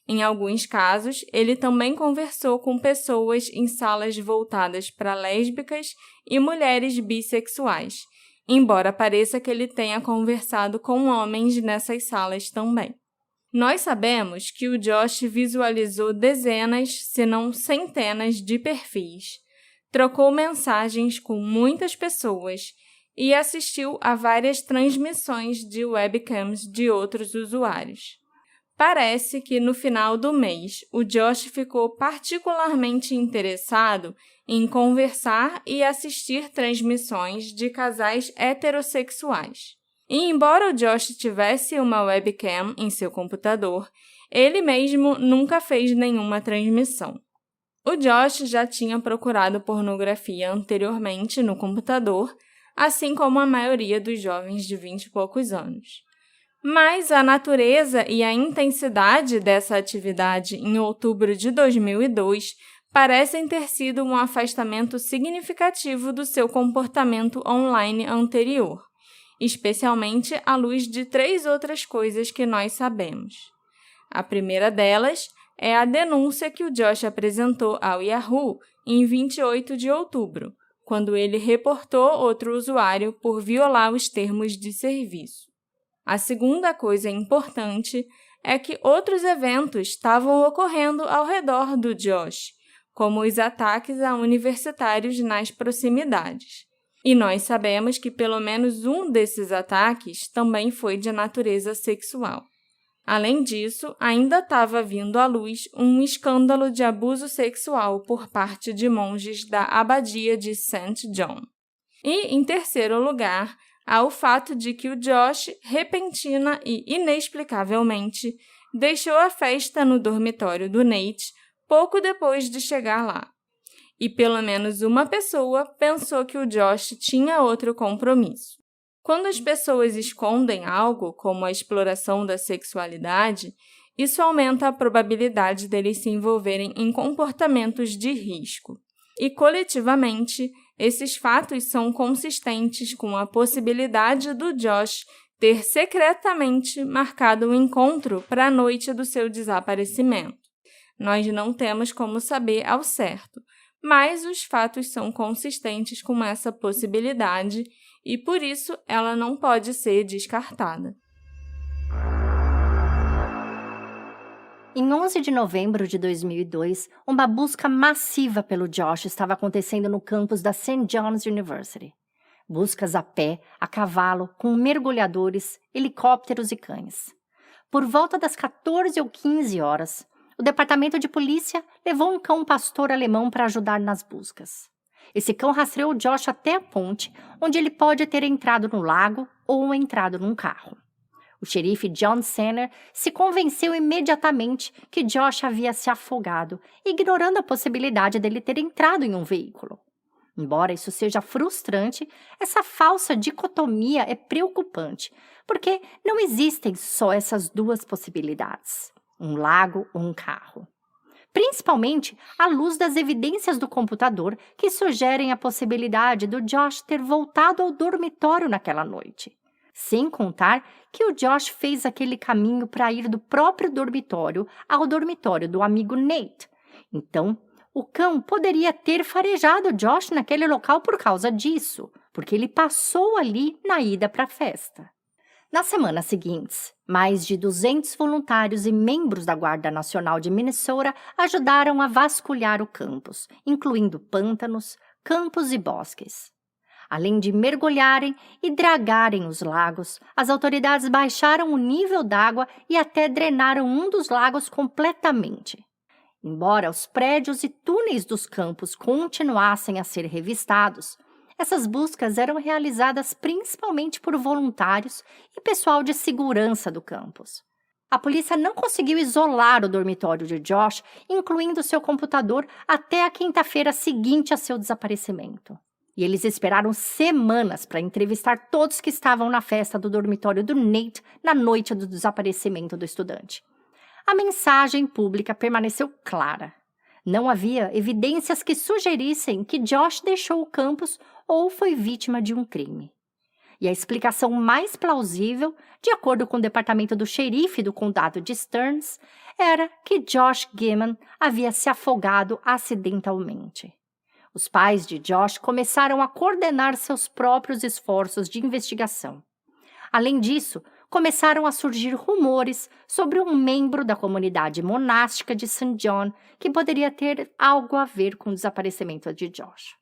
Em alguns casos, ele também conversou com pessoas em salas voltadas para lésbicas e mulheres bissexuais, embora pareça que ele tenha conversado com homens nessas salas também. Nós sabemos que o Josh visualizou dezenas, se não centenas de perfis, trocou mensagens com muitas pessoas e assistiu a várias transmissões de webcams de outros usuários. Parece que no final do mês, o Josh ficou particularmente interessado em conversar e assistir transmissões de casais heterossexuais. E embora o Josh tivesse uma webcam em seu computador, ele mesmo nunca fez nenhuma transmissão. O Josh já tinha procurado pornografia anteriormente no computador, assim como a maioria dos jovens de 20 e poucos anos. Mas a natureza e a intensidade dessa atividade em outubro de 2002 parecem ter sido um afastamento significativo do seu comportamento online anterior, especialmente à luz de 3 outras coisas que nós sabemos. A primeira delas é a denúncia que o Josh apresentou ao Yahoo em 28 de outubro, quando ele reportou outro usuário por violar os termos de serviço. A segunda coisa importante é que outros eventos estavam ocorrendo ao redor do Josh, como os ataques a universitários nas proximidades. E nós sabemos que pelo menos um desses ataques também foi de natureza sexual. Além disso, ainda estava vindo à luz um escândalo de abuso sexual por parte de monges da abadia de St. John. E, em terceiro lugar, há o fato de que o Josh, repentina e inexplicavelmente, deixou a festa no dormitório do Nate pouco depois de chegar lá. E pelo menos uma pessoa pensou que o Josh tinha outro compromisso. Quando as pessoas escondem algo, como a exploração da sexualidade, isso aumenta a probabilidade deles se envolverem em comportamentos de risco. E, coletivamente, esses fatos são consistentes com a possibilidade do Josh ter secretamente marcado um encontro para a noite do seu desaparecimento. Nós não temos como saber ao certo, mas os fatos são consistentes com essa possibilidade e, por isso, ela não pode ser descartada. Em 11 de novembro de 2002, uma busca massiva pelo Josh estava acontecendo no campus da St. John's University. Buscas a pé, a cavalo, com mergulhadores, helicópteros e cães. Por volta das 14 ou 15 horas, o departamento de polícia levou um cão pastor alemão para ajudar nas buscas. Esse cão rastreou o Josh até a ponte, onde ele pode ter entrado no lago ou entrado num carro. O xerife John Senner se convenceu imediatamente que Josh havia se afogado, ignorando a possibilidade dele ter entrado em um veículo. Embora isso seja frustrante, essa falsa dicotomia é preocupante, porque não existem só essas duas possibilidades, um lago ou um carro. Principalmente à luz das evidências do computador que sugerem a possibilidade do Josh ter voltado ao dormitório naquela noite. Sem contar que o Josh fez aquele caminho para ir do próprio dormitório ao dormitório do amigo Nate. Então, o cão poderia ter farejado o Josh naquele local por causa disso, porque ele passou ali na ida para a festa. Nas semanas seguintes, mais de 200 voluntários e membros da Guarda Nacional de Minnesota ajudaram a vasculhar o campus, incluindo pântanos, campos e bosques. Além de mergulharem e dragarem os lagos, as autoridades baixaram o nível d'água e até drenaram um dos lagos completamente. Embora os prédios e túneis dos campos continuassem a ser revistados, Essas buscas eram realizadas principalmente por voluntários e pessoal de segurança do campus. A polícia não conseguiu isolar o dormitório de Josh, incluindo seu computador, até a quinta-feira seguinte a seu desaparecimento. E eles esperaram semanas para entrevistar todos que estavam na festa do dormitório do Nate na noite do desaparecimento do estudante. A mensagem pública permaneceu clara. Não havia evidências que sugerissem que Josh deixou o campus ou foi vítima de um crime. E a explicação mais plausível, de acordo com o departamento do xerife do condado de Stearns, era que Josh Gimon havia se afogado acidentalmente. Os pais de Josh começaram a coordenar seus próprios esforços de investigação. Além disso, começaram a surgir rumores sobre um membro da comunidade monástica de St. John que poderia ter algo a ver com o desaparecimento de Josh.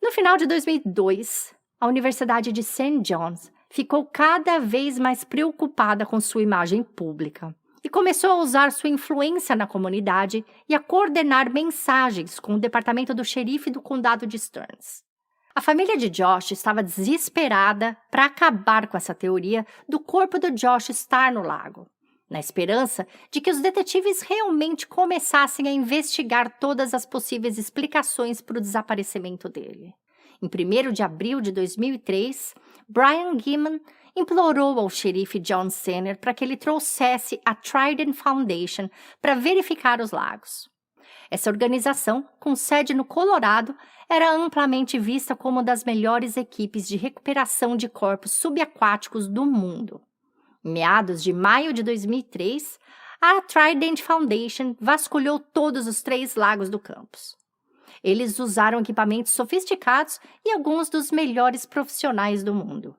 No final de 2002, a Universidade de St. John's ficou cada vez mais preocupada com sua imagem pública e começou a usar sua influência na comunidade e a coordenar mensagens com o departamento do xerife do condado de Stearns. A família de Josh estava desesperada para acabar com essa teoria do corpo do Josh estar no lago, na esperança de que os detetives realmente começassem a investigar todas as possíveis explicações para o desaparecimento dele. Em 1º de abril de 2003, Brian Gimon implorou ao xerife John Senner para que ele trouxesse a Trident Foundation para verificar os lagos. Essa organização, com sede no Colorado, era amplamente vista como uma das melhores equipes de recuperação de corpos subaquáticos do mundo. Em meados de maio de 2003, a Trident Foundation vasculhou todos os 3 lagos do campus. Eles usaram equipamentos sofisticados e alguns dos melhores profissionais do mundo.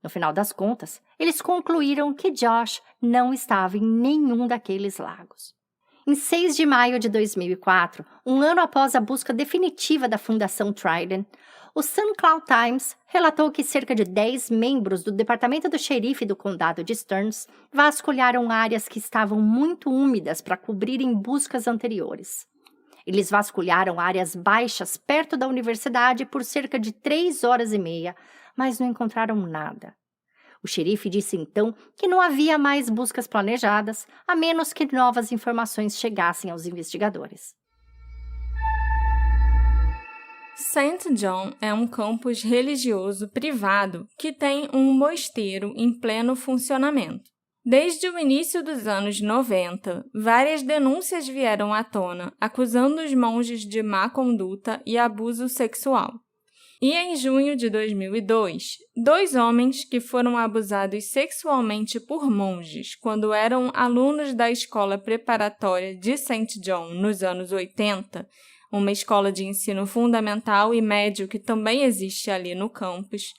No final das contas, eles concluíram que Josh não estava em nenhum daqueles lagos. Em 6 de maio de 2004, um ano após a busca definitiva da Fundação Trident, o St. Cloud Times relatou que cerca de 10 membros do departamento do xerife do condado de Stearns vasculharam áreas que estavam muito úmidas para cobrirem buscas anteriores. Eles vasculharam áreas baixas perto da universidade por cerca de 3 horas e meia, mas não encontraram nada. O xerife disse então que não havia mais buscas planejadas, a menos que novas informações chegassem aos investigadores. St. John é um campus religioso privado que tem um mosteiro em pleno funcionamento. Desde o início dos anos 90, várias denúncias vieram à tona acusando os monges de má conduta e abuso sexual. E em junho de 2002, 2 homens que foram abusados sexualmente por monges quando eram alunos da escola preparatória de St. John nos anos 80, uma escola de ensino fundamental e médio que também existe ali no campus,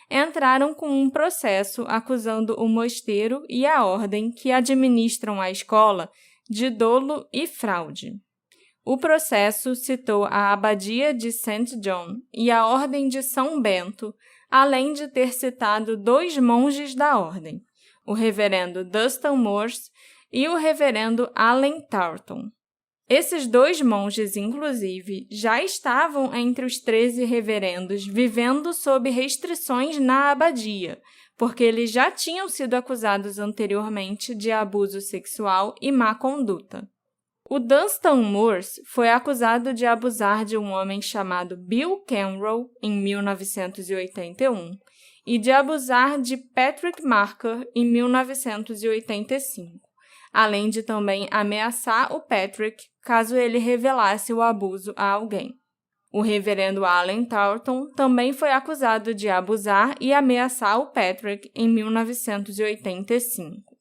entraram com um processo acusando o mosteiro e a ordem que administram a escola de dolo e fraude. O processo citou a Abadia de St. John e a Ordem de São Bento, além de ter citado 2 monges da ordem, o reverendo Dustin Morse e o reverendo Allen Tarleton. Esses 2 monges, inclusive, já estavam entre os 13 reverendos vivendo sob restrições na abadia, porque eles já tinham sido acusados anteriormente de abuso sexual e má conduta. O Dustin Morse foi acusado de abusar de um homem chamado Bill Kenrow em 1981 e de abusar de Patrick Marker em 1985, além de também ameaçar o Patrick caso ele revelasse o abuso a alguém. O reverendo Allen Tarleton também foi acusado de abusar e ameaçar o Patrick em 1985.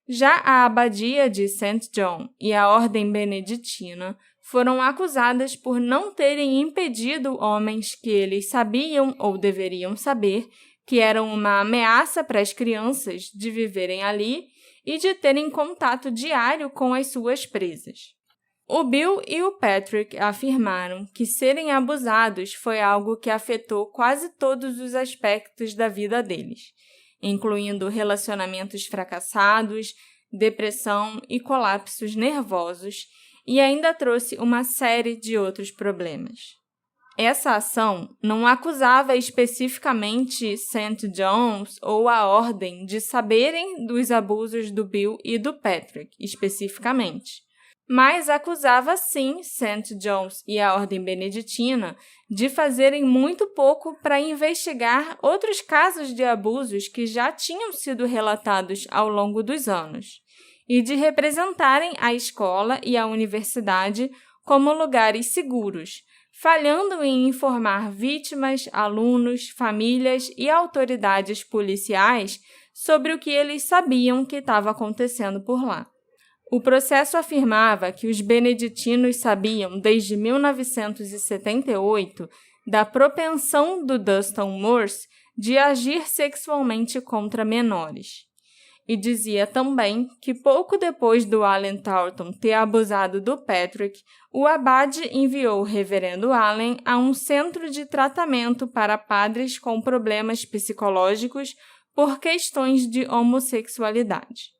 Já a Abadia de St. John e a Ordem Beneditina foram acusadas por não terem impedido homens que eles sabiam ou deveriam saber que eram uma ameaça para as crianças de viverem ali e de terem contato diário com as suas presas. O Bill e o Patrick afirmaram que serem abusados foi algo que afetou quase todos os aspectos da vida deles, incluindo relacionamentos fracassados, depressão e colapsos nervosos, e ainda trouxe uma série de outros problemas. Essa ação não acusava especificamente St. John's ou a Ordem de saberem dos abusos do Bill e do Patrick, especificamente, mas acusava sim St. John's e a Ordem Beneditina de fazerem muito pouco para investigar outros casos de abusos que já tinham sido relatados ao longo dos anos, e de representarem a escola e a universidade como lugares seguros, falhando em informar vítimas, alunos, famílias e autoridades policiais sobre o que eles sabiam que estava acontecendo por lá. O processo afirmava que os beneditinos sabiam, desde 1978, da propensão do Dustin Morse de agir sexualmente contra menores. E dizia também que pouco depois do Allen Thornton ter abusado do Patrick, o abade enviou o reverendo Allen a um centro de tratamento para padres com problemas psicológicos por questões de homossexualidade.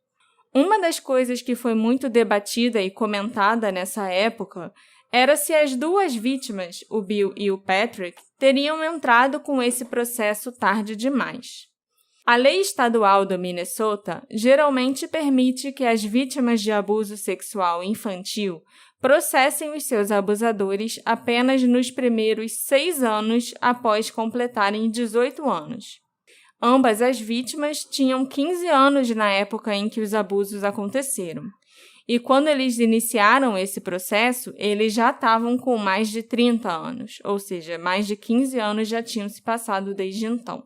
Uma das coisas que foi muito debatida e comentada nessa época era se as duas vítimas, o Bill e o Patrick, teriam entrado com esse processo tarde demais. A lei estadual do Minnesota geralmente permite que as vítimas de abuso sexual infantil processem os seus abusadores apenas nos primeiros 6 anos após completarem 18 anos. Ambas as vítimas tinham 15 anos na época em que os abusos aconteceram. E quando eles iniciaram esse processo, eles já estavam com mais de 30 anos, ou seja, mais de 15 anos já tinham se passado desde então.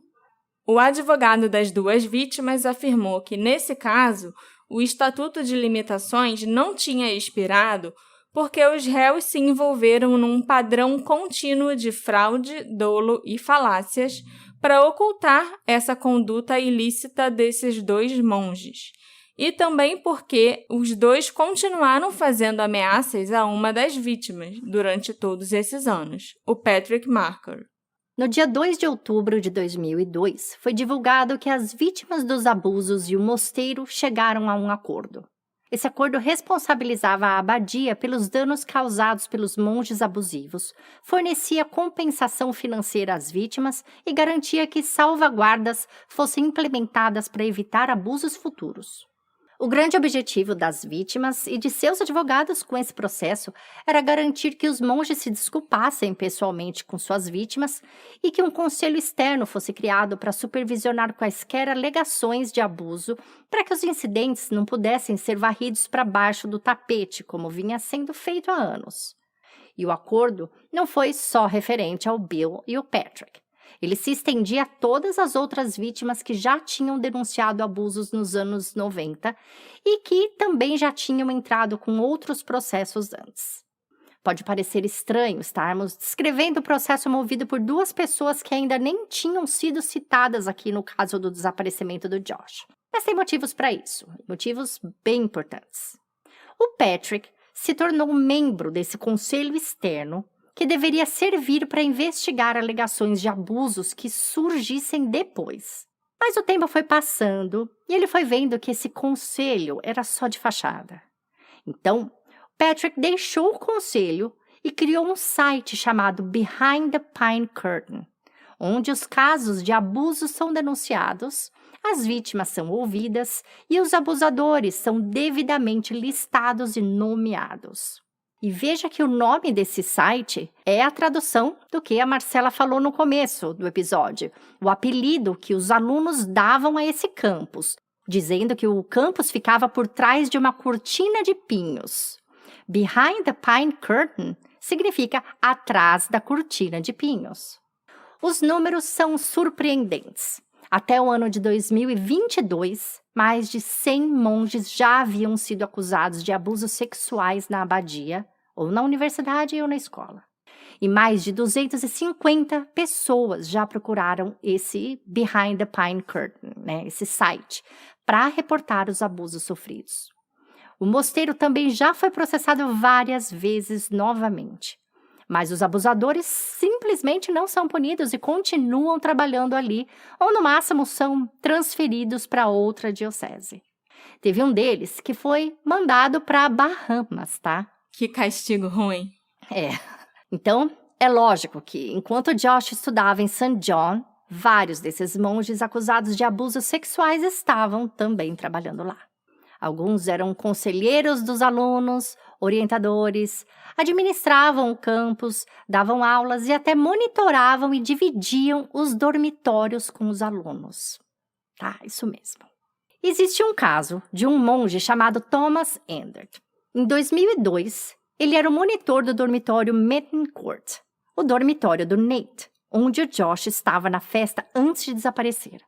O advogado das duas vítimas afirmou que, nesse caso, o Estatuto de Limitações não tinha expirado porque os réus se envolveram num padrão contínuo de fraude, dolo e falácias para ocultar essa conduta ilícita desses dois monges. E também porque os dois continuaram fazendo ameaças a uma das vítimas durante todos esses anos, o Patrick Marker. No dia 2 de outubro de 2002, foi divulgado que as vítimas dos abusos e o mosteiro chegaram a um acordo. Esse acordo responsabilizava a abadia pelos danos causados pelos monges abusivos, fornecia compensação financeira às vítimas e garantia que salvaguardas fossem implementadas para evitar abusos futuros. O grande objetivo das vítimas e de seus advogados com esse processo era garantir que os monges se desculpassem pessoalmente com suas vítimas e que um conselho externo fosse criado para supervisionar quaisquer alegações de abuso para que os incidentes não pudessem ser varridos para baixo do tapete, como vinha sendo feito há anos. E o acordo não foi só referente ao Bill e ao Patrick. Ele se estendia a todas as outras vítimas que já tinham denunciado abusos nos anos 90 e que também já tinham entrado com outros processos antes. Pode parecer estranho estarmos descrevendo o processo movido por duas pessoas que ainda nem tinham sido citadas aqui no caso do desaparecimento do Josh. Mas tem motivos para isso, motivos bem importantes. O Patrick se tornou membro desse conselho externo que deveria servir para investigar alegações de abusos que surgissem depois. Mas o tempo foi passando e ele foi vendo que esse conselho era só de fachada. Então, Patrick deixou o conselho e criou um site chamado Behind the Pine Curtain, onde os casos de abuso são denunciados, as vítimas são ouvidas e os abusadores são devidamente listados e nomeados. E veja que o nome desse site é a tradução do que a Marcela falou no começo do episódio, o apelido que os alunos davam a esse campus, dizendo que o campus ficava por trás de uma cortina de pinhos. Behind the Pine Curtain significa atrás da cortina de pinhos. Os números são surpreendentes. Até o ano de 2022, mais de 100 monges já haviam sido acusados de abusos sexuais na abadia, ou na universidade ou na escola. E mais de 250 pessoas já procuraram esse Behind the Pine Curtain, esse site, para reportar os abusos sofridos. O mosteiro também já foi processado várias vezes novamente. Mas os abusadores simplesmente não são punidos e continuam trabalhando ali, ou no máximo são transferidos para outra diocese. Teve um deles que foi mandado para Bahamas, tá? Que castigo ruim. Então, é lógico que, enquanto Josh estudava em St. John, vários desses monges acusados de abusos sexuais estavam também trabalhando lá. Alguns eram conselheiros dos alunos, orientadores, administravam o campus, davam aulas e até monitoravam e dividiam os dormitórios com os alunos. Tá, isso mesmo. Existe um caso de um monge chamado Thomas Endert. Em 2002, ele era o monitor do dormitório Mitten Court, o dormitório do Nate, onde o Josh estava na festa antes de desaparecer.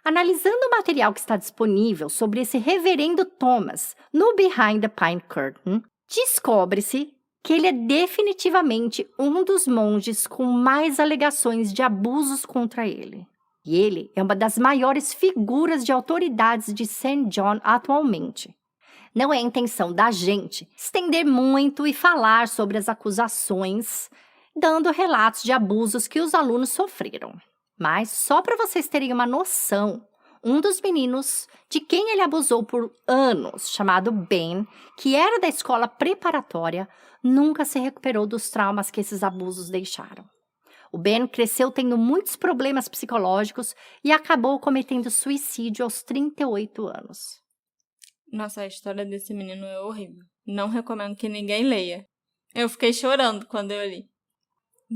Analisando o material que está disponível sobre esse reverendo Thomas no Behind the Pine Curtain, descobre-se que ele é definitivamente um dos monges com mais alegações de abusos contra ele. E ele é uma das maiores figuras de autoridades de St. John atualmente. Não é a intenção da gente estender muito e falar sobre as acusações, dando relatos de abusos que os alunos sofreram. Mas só para vocês terem uma noção, um dos meninos de quem ele abusou por anos, chamado Ben, que era da escola preparatória, nunca se recuperou dos traumas que esses abusos deixaram. O Ben cresceu tendo muitos problemas psicológicos e acabou cometendo suicídio aos 38 anos. Nossa, a história desse menino é horrível. Não recomendo que ninguém leia. Eu fiquei chorando quando eu li.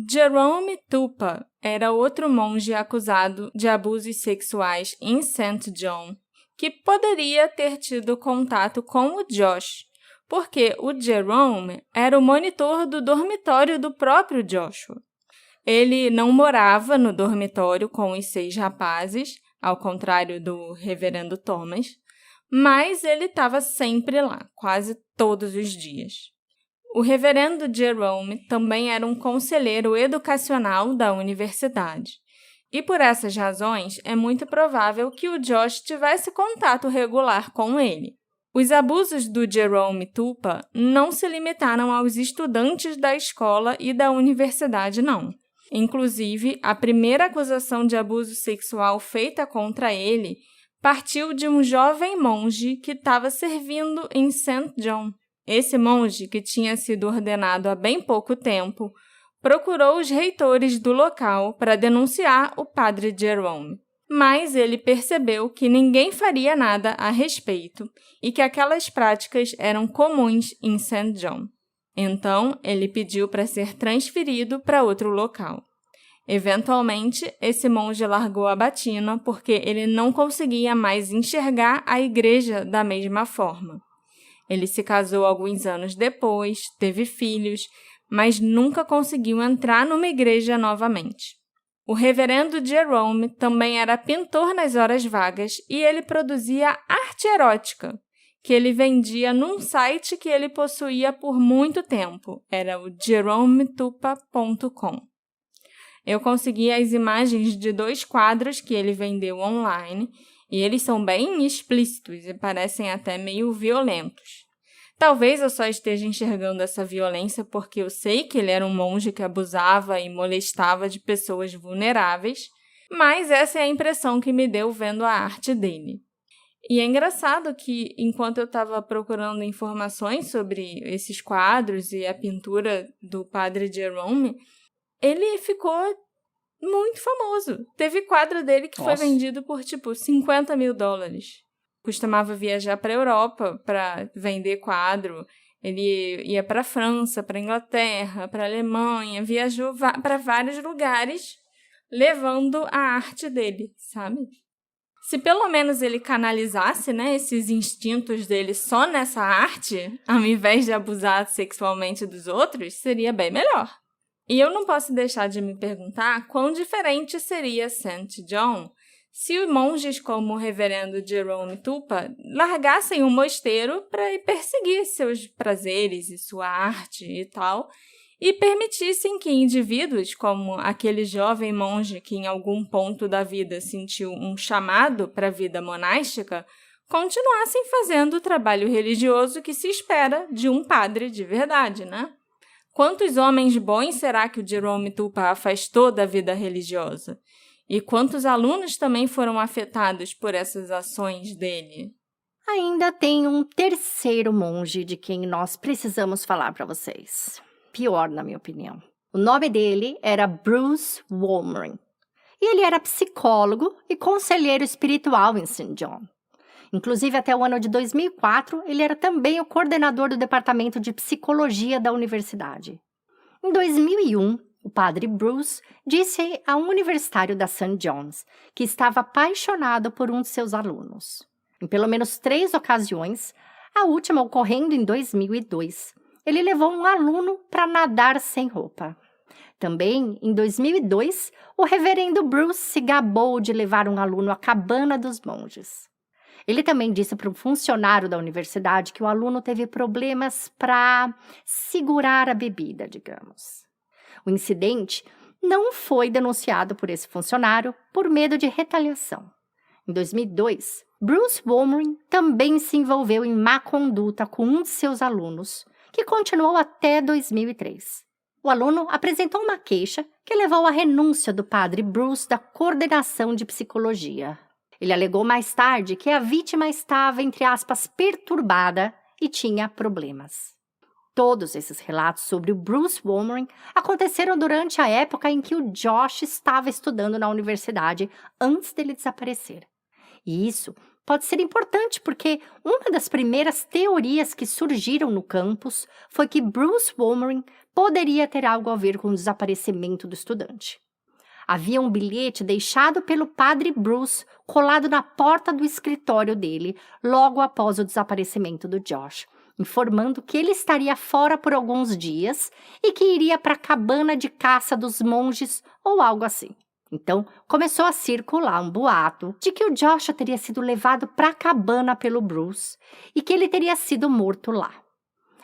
Jerome Tupa era outro monge acusado de abusos sexuais em St. John, que poderia ter tido contato com o Josh, porque o Jerome era o monitor do dormitório do próprio Joshua. Ele não morava no dormitório com os 6 rapazes, ao contrário do reverendo Thomas, mas ele estava sempre lá, quase todos os dias. O reverendo Jerome também era um conselheiro educacional da universidade. E por essas razões, é muito provável que o Josh tivesse contato regular com ele. Os abusos do Jerome Tupa não se limitaram aos estudantes da escola e da universidade, não. Inclusive, a primeira acusação de abuso sexual feita contra ele partiu de um jovem monge que estava servindo em St. John. Esse monge, que tinha sido ordenado há bem pouco tempo, procurou os reitores do local para denunciar o padre Jerome. Mas ele percebeu que ninguém faria nada a respeito e que aquelas práticas eram comuns em St. John. Então, ele pediu para ser transferido para outro local. Eventualmente, esse monge largou a batina porque ele não conseguia mais enxergar a igreja da mesma forma. Ele se casou alguns anos depois, teve filhos, mas nunca conseguiu entrar numa igreja novamente. O reverendo Jerome também era pintor nas horas vagas e ele produzia arte erótica, que ele vendia num site que ele possuía por muito tempo. Era o jerometupa.com. Eu consegui as imagens de 2 quadros que ele vendeu online e eles são bem explícitos e parecem até meio violentos. Talvez eu só esteja enxergando essa violência porque eu sei que ele era um monge que abusava e molestava de pessoas vulneráveis, mas essa é a impressão que me deu vendo a arte dele. E é engraçado que, enquanto eu estava procurando informações sobre esses quadros e a pintura do padre Jerome, ele ficou muito famoso. Teve quadro dele que foi vendido por, $50 mil. Costumava viajar para a Europa para vender quadro. Ele ia para a França, para a Inglaterra, para a Alemanha, viajou para vários lugares levando a arte dele, sabe? Se pelo menos ele canalizasse, né, esses instintos dele só nessa arte, ao invés de abusar sexualmente dos outros, seria bem melhor. E eu não posso deixar de me perguntar quão diferente seria St. John se os monges como o reverendo Jerome Tupa largassem o mosteiro para ir perseguir seus prazeres e sua arte e tal, e permitissem que indivíduos como aquele jovem monge que em algum ponto da vida sentiu um chamado para a vida monástica, continuassem fazendo o trabalho religioso que se espera de um padre de verdade, né? Quantos homens bons será que o Jerome Tupa afastou da vida religiosa? E quantos alunos também foram afetados por essas ações dele? Ainda tem um terceiro monge de quem nós precisamos falar para vocês. Pior, na minha opinião. O nome dele era Bruce Wolmering. E ele era psicólogo e conselheiro espiritual em St. John. Inclusive, até o ano de 2004, ele era também o coordenador do departamento de psicologia da universidade. Em 2001, o padre Bruce disse a um universitário da St. John's que estava apaixonado por um de seus alunos. Em pelo menos 3 ocasiões, a última ocorrendo em 2002, ele levou um aluno para nadar sem roupa. Também, em 2002, o reverendo Bruce se gabou de levar um aluno à cabana dos monges. Ele também disse para um funcionário da universidade que o aluno teve problemas para segurar a bebida, digamos. O incidente não foi denunciado por esse funcionário por medo de retaliação. Em 2002, Bruce Wolmering também se envolveu em má conduta com um de seus alunos, que continuou até 2003. O aluno apresentou uma queixa que levou à renúncia do padre Bruce da coordenação de psicologia. Ele alegou mais tarde que a vítima estava, entre aspas, perturbada e tinha problemas. Todos esses relatos sobre o Bruce Wolmering aconteceram durante a época em que o Josh estava estudando na universidade antes dele desaparecer. E isso pode ser importante porque uma das primeiras teorias que surgiram no campus foi que Bruce Wolmering poderia ter algo a ver com o desaparecimento do estudante. Havia um bilhete deixado pelo padre Bruce colado na porta do escritório dele logo após o desaparecimento do Josh, informando que ele estaria fora por alguns dias e que iria para a cabana de caça dos monges ou algo assim. Então, começou a circular um boato de que o Josh teria sido levado para a cabana pelo Bruce e que ele teria sido morto lá.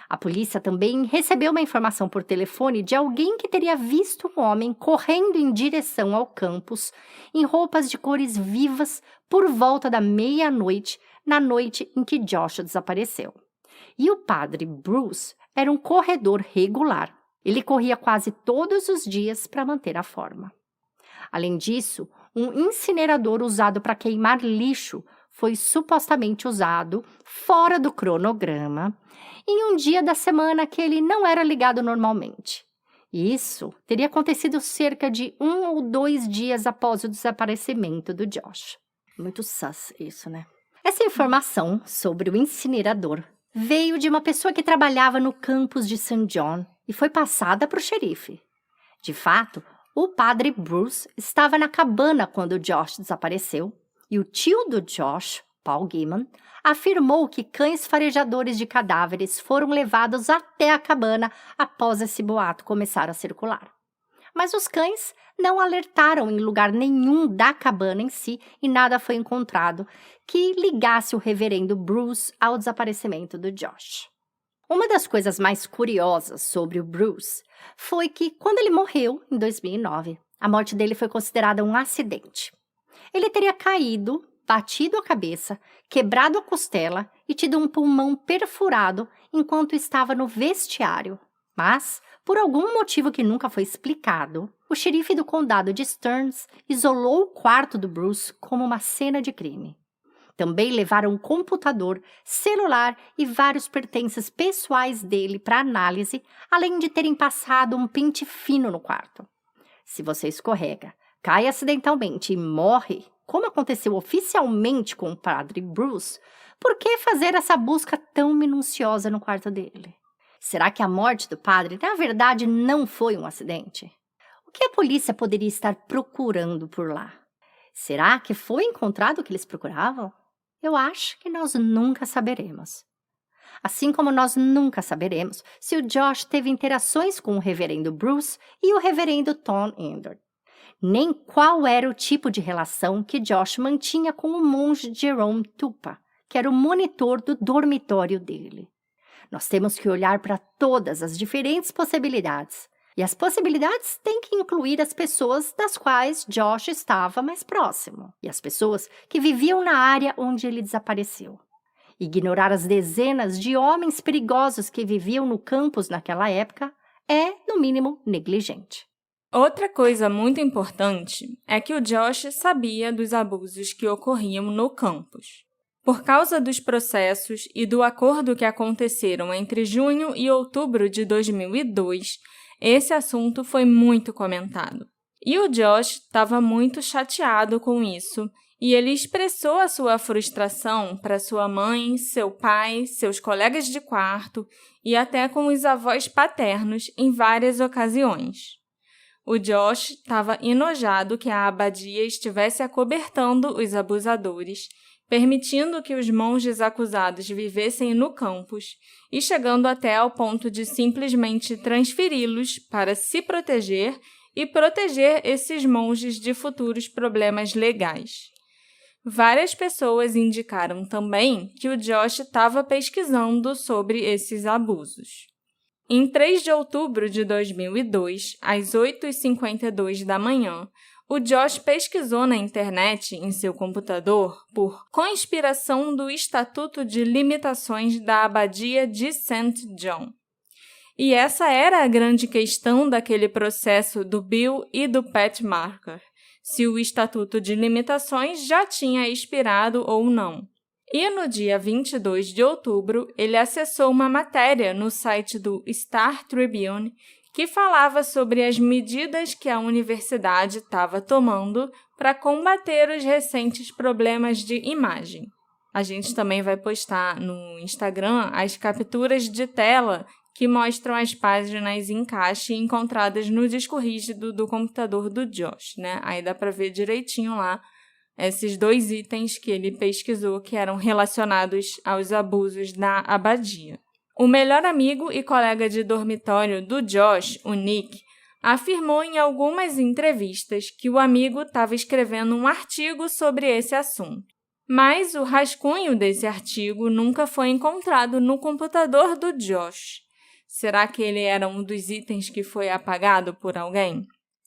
A polícia também recebeu uma informação por telefone de alguém que teria visto um homem correndo em direção ao campus em roupas de cores vivas por volta da meia-noite, na noite em que Josh desapareceu. E o padre Bruce era um corredor regular. Ele corria quase todos os dias para manter a forma. Além disso, um incinerador usado para queimar lixo foi supostamente usado fora do cronograma em um dia da semana que ele não era ligado normalmente. Isso teria acontecido cerca de 1 ou 2 dias após o desaparecimento do Josh. Muito sus isso, né? Essa informação sobre o incinerador veio de uma pessoa que trabalhava no campus de St. John e foi passada para o xerife. De fato, o padre Bruce estava na cabana quando Josh desapareceu e o tio do Josh, Paul Gaiman, afirmou que cães farejadores de cadáveres foram levados até a cabana após esse boato começar a circular. Mas os cães não alertaram em lugar nenhum da cabana em si e nada foi encontrado que ligasse o reverendo Bruce ao desaparecimento do Josh. Uma das coisas mais curiosas sobre o Bruce foi que, quando ele morreu, em 2009, a morte dele foi considerada um acidente. Ele teria caído, batido a cabeça, quebrado a costela e tido um pulmão perfurado enquanto estava no vestiário. Mas, por algum motivo que nunca foi explicado, o xerife do condado de Stearns isolou o quarto do Bruce como uma cena de crime. Também levaram um computador, celular e vários pertences pessoais dele para análise, além de terem passado um pente fino no quarto. Se você escorrega, cai acidentalmente e morre, como aconteceu oficialmente com o padre Bruce, por que fazer essa busca tão minuciosa no quarto dele? Será que a morte do padre, na verdade, não foi um acidente? O que a polícia poderia estar procurando por lá? Será que foi encontrado o que eles procuravam? Eu acho que nós nunca saberemos. Assim como nós nunca saberemos se o Josh teve interações com o reverendo Bruce e o reverendo Tom Ender. Nem qual era o tipo de relação que Josh mantinha com o monge Jerome Tupa, que era o monitor do dormitório dele. Nós temos que olhar para todas as diferentes possibilidades. E as possibilidades têm que incluir as pessoas das quais Josh estava mais próximo e as pessoas que viviam na área onde ele desapareceu. Ignorar as dezenas de homens perigosos que viviam no campus naquela época é, no mínimo, negligente. Outra coisa muito importante é que o Josh sabia dos abusos que ocorriam no campus. Por causa dos processos e do acordo que aconteceram entre junho e outubro de 2002, esse assunto foi muito comentado. E o Josh estava muito chateado com isso, e ele expressou a sua frustração para sua mãe, seu pai, seus colegas de quarto e até com os avós paternos em várias ocasiões. O Josh estava enojado que a abadia estivesse acobertando os abusadores, permitindo que os monges acusados vivessem no campus e chegando até ao ponto de simplesmente transferi-los para se proteger e proteger esses monges de futuros problemas legais. Várias pessoas indicaram também que o Josh estava pesquisando sobre esses abusos. Em 3 de outubro de 2002, às 8h52 da manhã, o Josh pesquisou na internet, em seu computador, por conspiração do Estatuto de Limitações da Abadia de St. John. E essa era a grande questão daquele processo do Bill e do Pat Marker, se o Estatuto de Limitações já tinha expirado ou não. E no dia 22 de outubro, ele acessou uma matéria no site do Star Tribune que falava sobre as medidas que a universidade estava tomando para combater os recentes problemas de imagem. A gente também vai postar no Instagram as capturas de tela que mostram as páginas em caixa encontradas no disco rígido do computador do Josh, né? Aí dá para ver direitinho lá esses 2 itens que ele pesquisou que eram relacionados aos abusos da abadia. O melhor amigo e colega de dormitório do Josh, o Nick, afirmou em algumas entrevistas que o amigo estava escrevendo um artigo sobre esse assunto. Mas o rascunho desse artigo nunca foi encontrado no computador do Josh. Será que ele era um dos itens que foi apagado por alguém?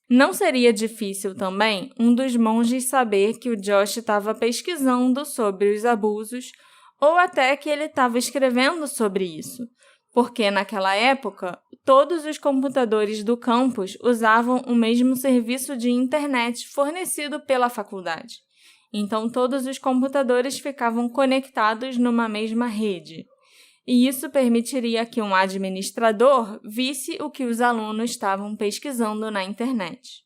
Não seria difícil também um dos monges saber que o Josh estava pesquisando sobre os abusos ou até que ele estava escrevendo sobre isso, porque naquela época todos os computadores do campus usavam o mesmo serviço de internet fornecido pela faculdade. Então todos os computadores ficavam conectados numa mesma rede. E isso permitiria que um administrador visse o que os alunos estavam pesquisando na internet.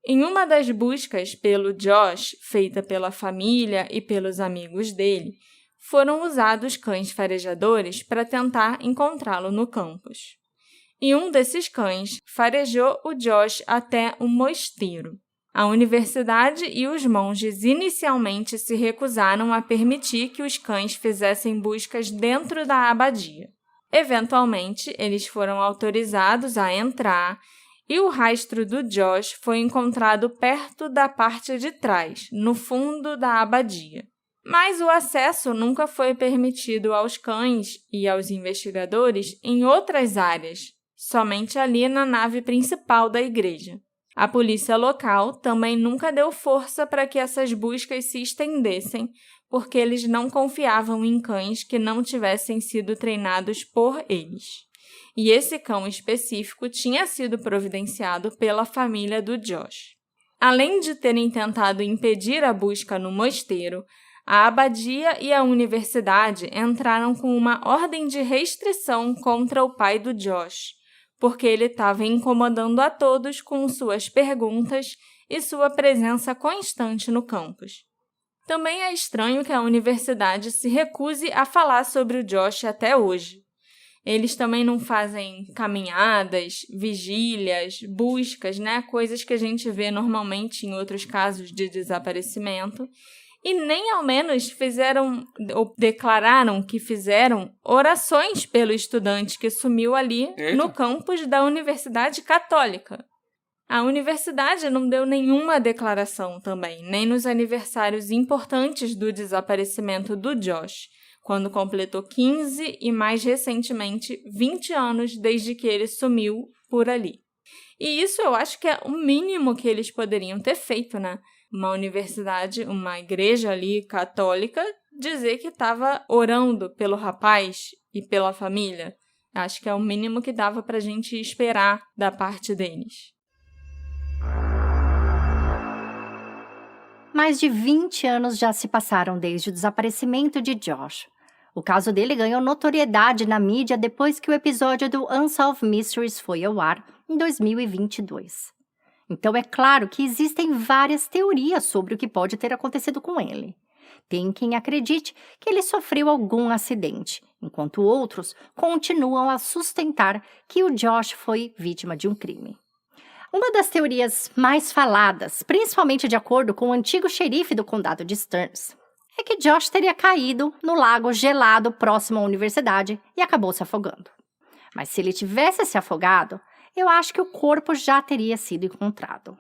Em uma das buscas pelo Josh, feita pela família e pelos amigos dele, foram usados cães farejadores para tentar encontrá-lo no campus. E um desses cães farejou o Josh até um mosteiro. A universidade e os monges inicialmente se recusaram a permitir que os cães fizessem buscas dentro da abadia. Eventualmente, eles foram autorizados a entrar e o rastro do Josh foi encontrado perto da parte de trás, no fundo da abadia. Mas o acesso nunca foi permitido aos cães e aos investigadores em outras áreas, somente ali na nave principal da igreja. A polícia local também nunca deu força para que essas buscas se estendessem, porque eles não confiavam em cães que não tivessem sido treinados por eles. E esse cão específico tinha sido providenciado pela família do Josh. Além de terem tentado impedir a busca no mosteiro, a abadia e a universidade entraram com uma ordem de restrição contra o pai do Josh, porque ele estava incomodando a todos com suas perguntas e sua presença constante no campus. Também é estranho que a universidade se recuse a falar sobre o Josh até hoje. Eles também não fazem caminhadas, vigílias, buscas, né? Coisas que a gente vê normalmente em outros casos de desaparecimento. E nem ao menos fizeram ou declararam que fizeram orações pelo estudante que sumiu ali no campus da Universidade Católica. A universidade não deu nenhuma declaração também, nem nos aniversários importantes do desaparecimento do Josh, quando completou 15 e, mais recentemente, 20 anos desde que ele sumiu por ali. E isso eu acho que é o mínimo que eles poderiam ter feito, né? Uma universidade, uma igreja ali católica, dizer que estava orando pelo rapaz e pela família. Acho que é o mínimo que dava para a gente esperar da parte deles. Mais de 20 anos já se passaram desde o desaparecimento de Josh. O caso dele ganhou notoriedade na mídia depois que o episódio do Unsolved Mysteries foi ao ar, em 2022. Então é claro que existem várias teorias sobre o que pode ter acontecido com ele. Tem quem acredite que ele sofreu algum acidente, enquanto outros continuam a sustentar que o Josh foi vítima de um crime. Uma das teorias mais faladas, principalmente de acordo com o antigo xerife do condado de Stearns, é que Josh teria caído no lago gelado próximo à universidade e acabou se afogando. Mas se ele tivesse se afogado, eu acho que o corpo já teria sido encontrado.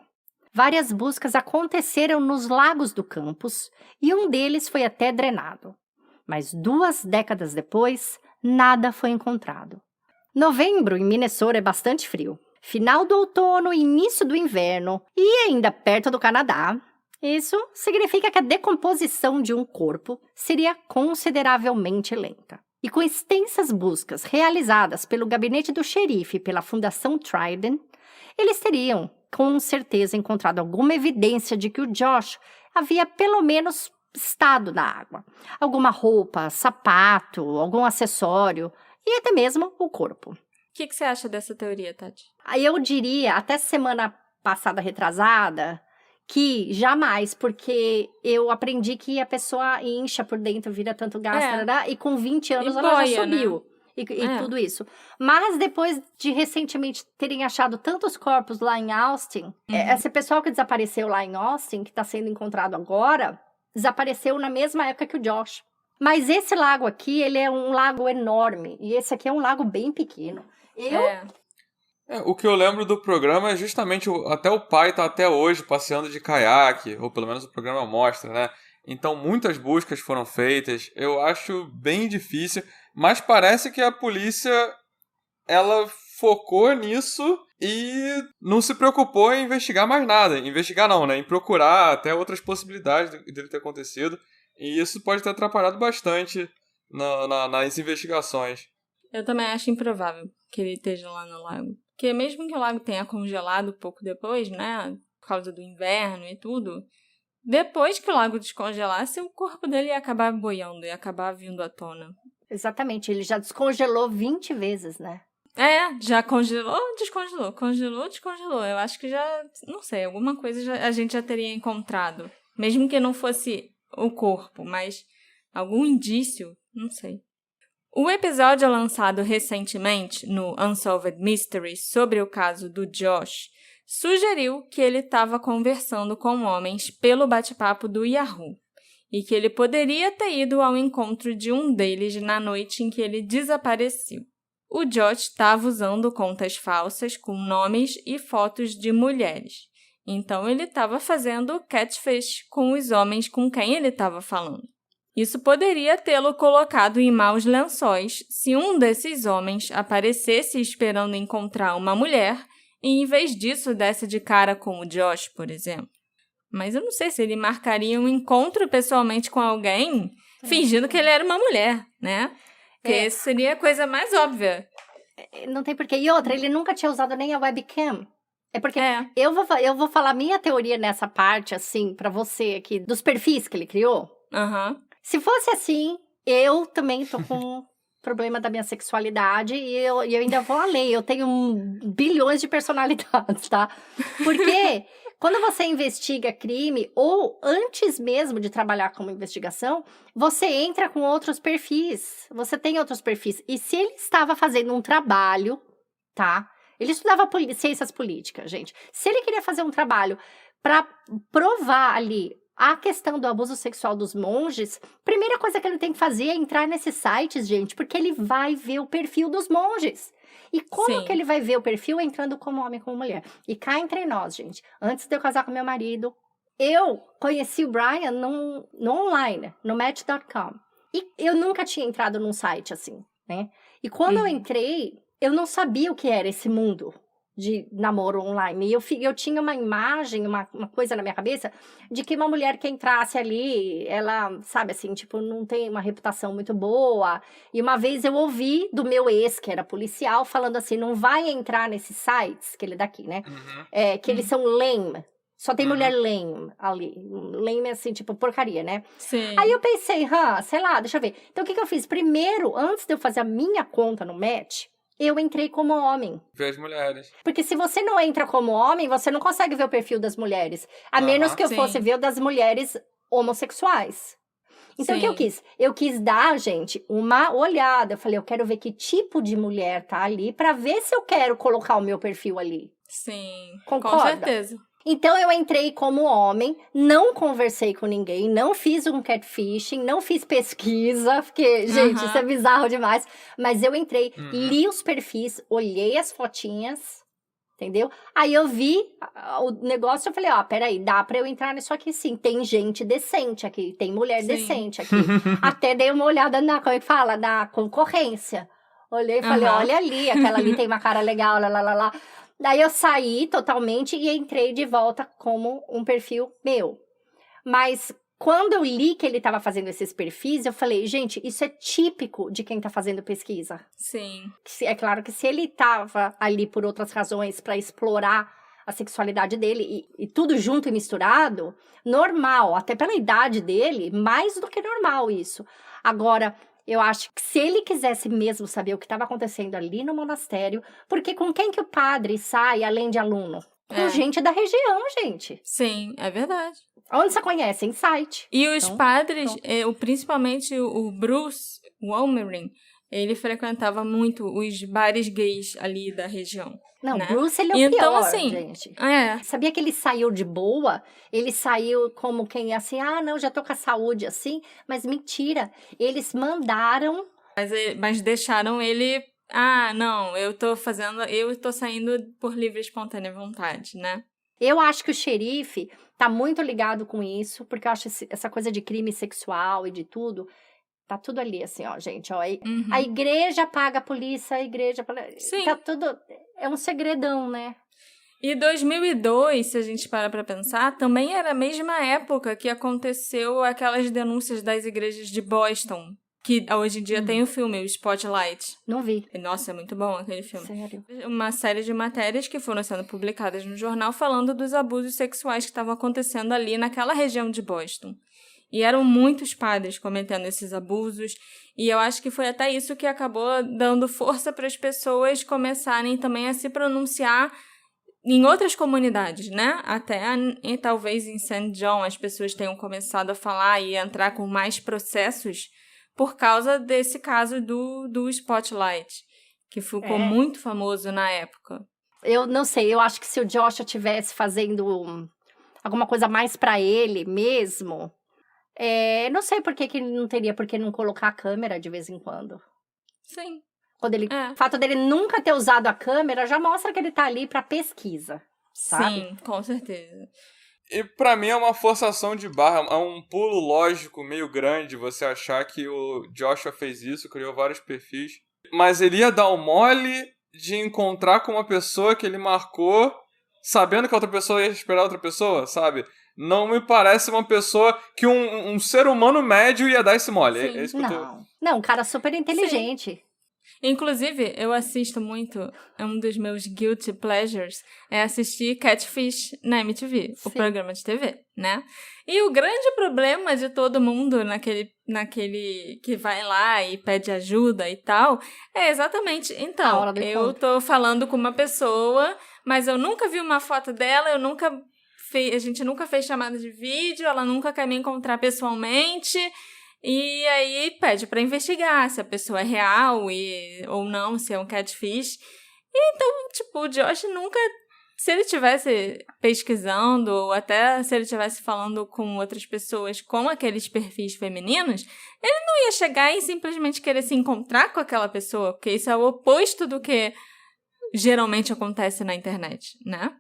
Várias buscas aconteceram nos lagos do campus e um deles foi até drenado. Mas 2 décadas depois, nada foi encontrado. Novembro em Minnesota é bastante frio. Final do outono e início do inverno, e ainda perto do Canadá, isso significa que a decomposição de um corpo seria consideravelmente lenta. E com extensas buscas realizadas pelo gabinete do xerife e pela Fundação Trident, eles teriam, com certeza, encontrado alguma evidência de que o Josh havia pelo menos estado na água. Alguma roupa, sapato, algum acessório e até mesmo o corpo. O que você acha dessa teoria, Tati? Eu diria, até semana passada retrasada, que jamais, porque eu aprendi que a pessoa incha por dentro, vira tanto gás, tarará, e com 20 anos ela já subiu. Né? E tudo isso. Mas depois de recentemente terem achado tantos corpos lá em Austin, esse pessoal que desapareceu lá em Austin, que está sendo encontrado agora, desapareceu na mesma época que o Josh. Mas esse lago aqui, ele é um lago enorme, e esse aqui é um lago bem pequeno. O que eu lembro do programa é justamente até o pai tá até hoje passeando de caiaque, ou pelo menos o programa mostra, né? Então muitas buscas foram feitas. Eu acho bem difícil, mas parece que a polícia ela focou nisso e não se preocupou em investigar mais nada. Investigar não, né? Em procurar até outras possibilidades dele ter acontecido. E isso pode ter atrapalhado bastante nas investigações. Eu também acho improvável que ele esteja lá no lago. Porque mesmo que o lago tenha congelado pouco depois, né? Por causa do inverno e tudo, depois que o lago descongelasse, o corpo dele ia acabar boiando, ia acabar vindo à tona. Exatamente, ele já descongelou 20 vezes, né? Já congelou, descongelou, congelou, descongelou. Eu acho que já, não sei, alguma coisa a gente já teria encontrado. Mesmo que não fosse o corpo, mas algum indício, não sei. O episódio lançado recentemente no Unsolved Mysteries sobre o caso do Josh sugeriu que ele estava conversando com homens pelo bate-papo do Yahoo e que ele poderia ter ido ao encontro de um deles na noite em que ele desapareceu. O Josh estava usando contas falsas com nomes e fotos de mulheres, então ele estava fazendo catfish com os homens com quem ele estava falando. Isso poderia tê-lo colocado em maus lençóis se um desses homens aparecesse esperando encontrar uma mulher e, em vez disso, desse de cara com o Josh, por exemplo. Mas eu não sei se ele marcaria um encontro pessoalmente com alguém fingindo que ele era uma mulher, né? Porque isso seria a coisa mais óbvia. Não tem porquê. E outra, ele nunca tinha usado nem a webcam. É porque eu vou falar minha teoria nessa parte, assim, pra você aqui, dos perfis que ele criou. Se fosse assim, eu também tô com problema da minha sexualidade e eu ainda vou além. Eu tenho bilhões de personalidades, tá? Porque quando você investiga crime, ou antes mesmo de trabalhar como investigação, você entra com outros perfis. Você tem outros perfis. E se ele estava fazendo um trabalho, tá? Ele estudava ciências políticas, gente. Se ele queria fazer um trabalho para provar ali a questão do abuso sexual dos monges, primeira coisa que ele tem que fazer é entrar nesses sites, gente, porque ele vai ver o perfil dos monges. E como que ele vai ver o perfil entrando como homem, como mulher? E cá entre nós, gente, antes de eu casar com meu marido, eu conheci o Brian no online, no Match.com. E eu nunca tinha entrado num site assim, né? E quando eu entrei, eu não sabia o que era esse mundo de namoro online. E eu tinha uma imagem, uma coisa na minha cabeça, de que uma mulher que entrasse ali, ela, sabe assim, tipo, não tem uma reputação muito boa. E uma vez eu ouvi do meu ex, que era policial, falando assim, não vai entrar nesses sites, que ele é daqui, né? Que eles são lame. Só tem mulher lame ali. Lame é assim, tipo, porcaria, né? Sim. Aí eu pensei, sei lá, deixa eu ver. Então, o que eu fiz? Primeiro, antes de eu fazer a minha conta no Match, Eu entrei como homem. Ver as mulheres. Porque se você não entra como homem, você não consegue ver o perfil das mulheres. A menos que eu fosse ver o das mulheres homossexuais. Então, o que eu quis? Eu quis dar, gente, uma olhada. Eu falei, eu quero ver que tipo de mulher tá ali pra ver se eu quero colocar o meu perfil ali. Sim, Concorda? com certeza. Então, eu entrei como homem, não conversei com ninguém, não fiz um catfishing, não fiz pesquisa, porque, gente, isso é bizarro demais. Mas eu entrei, li os perfis, olhei as fotinhas, entendeu? Aí eu vi o negócio, eu falei, peraí, dá pra eu entrar nisso aqui sim. Tem gente decente aqui, tem mulher decente aqui. Até dei uma olhada como é que fala? Na concorrência. Olhei e falei, olha ali, aquela ali tem uma cara legal, lá. Daí eu saí totalmente e entrei de volta como um perfil meu. Mas quando eu li que ele estava fazendo esses perfis, eu falei, gente, isso é típico de quem está fazendo pesquisa. Sim. É claro que se ele estava ali por outras razões para explorar a sexualidade dele e tudo junto e misturado, normal, até pela idade dele, mais do que normal isso. Agora, eu acho que se ele quisesse mesmo saber o que estava acontecendo ali no monastério, porque com quem que o padre sai, além de aluno? Com gente da região, gente. Sim, é verdade. Onde você conhece? Em site. E os padres, principalmente o Bruce Wolmering, ele frequentava muito os bares gays ali da região. Não, né? Bruce, ele é o pior, assim, gente. É. Sabia que ele saiu de boa? Ele saiu como quem assim, não, já tô com a saúde assim. Mas mentira, eles mandaram... Mas deixaram ele... não, eu tô saindo por livre e espontânea vontade, né? Eu acho que o xerife tá muito ligado com isso, porque eu acho essa coisa de crime sexual e de tudo... Tá tudo ali, assim, ó, gente, ó. A igreja paga a polícia, a igreja... Sim. Tá tudo... É um segredão, né? E 2002, se a gente para pra pensar, também era a mesma época que aconteceu aquelas denúncias das igrejas de Boston, que hoje em dia tem o filme, o Spotlight. Não vi. Nossa, é muito bom aquele filme. Sério? Uma série de matérias que foram sendo publicadas no jornal falando dos abusos sexuais que estavam acontecendo ali naquela região de Boston. E eram muitos padres cometendo esses abusos, e eu acho que foi até isso que acabou dando força para as pessoas começarem também a se pronunciar em outras comunidades, né? Até talvez em St. John as pessoas tenham começado a falar e entrar com mais processos por causa desse caso do Spotlight, que ficou muito famoso na época. Eu não sei, eu acho que se o Joshua estivesse fazendo alguma coisa mais para ele mesmo... não sei por que ele não teria por que não colocar a câmera de vez em quando. Sim. O fato dele nunca ter usado a câmera já mostra que ele tá ali pra pesquisa, sabe? Sim, com certeza. E pra mim é uma forçação de barra, é um pulo lógico meio grande você achar que o Joshua fez isso, criou vários perfis, mas ele ia dar o mole de encontrar com uma pessoa que ele marcou, sabendo que a outra pessoa ia esperar outra pessoa, sabe? Não me parece uma pessoa que um ser humano médio ia dar esse mole. É isso que Não, um cara super inteligente. Sim. Inclusive, eu assisto muito, um dos meus guilty pleasures é assistir Catfish na MTV, o programa de TV, né? E o grande problema de todo mundo naquele que vai lá e pede ajuda e tal, é exatamente, então, eu tô falando com uma pessoa, mas eu nunca vi uma foto dela, a gente nunca fez chamada de vídeo, ela nunca quer me encontrar pessoalmente... E aí pede pra investigar se a pessoa é real ou não, se é um catfish. E então, tipo, o Josh nunca... Se ele estivesse pesquisando, ou até se ele estivesse falando com outras pessoas com aqueles perfis femininos, ele não ia chegar e simplesmente querer se encontrar com aquela pessoa, porque isso é o oposto do que geralmente acontece na internet, né?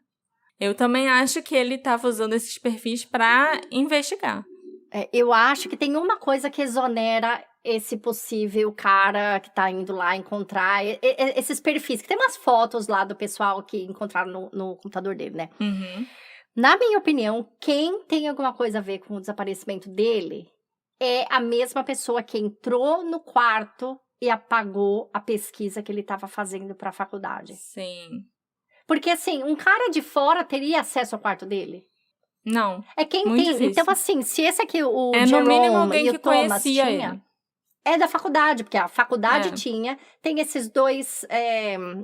Eu também acho que ele estava usando esses perfis pra investigar. Eu acho que tem uma coisa que exonera esse possível cara que tá indo lá encontrar esses perfis, que tem umas fotos lá do pessoal que encontraram no computador dele, né? Uhum. Na minha opinião, quem tem alguma coisa a ver com o desaparecimento dele é a mesma pessoa que entrou no quarto e apagou a pesquisa que ele estava fazendo para a faculdade. Sim. Porque, assim, um cara de fora teria acesso ao quarto dele? Não. É quem muito tem. Difícil. Então, assim, se esse aqui, o no mínimo Jerome alguém e que o Thomas conhecia tinha... ele. É da faculdade, porque a faculdade tem esses dois,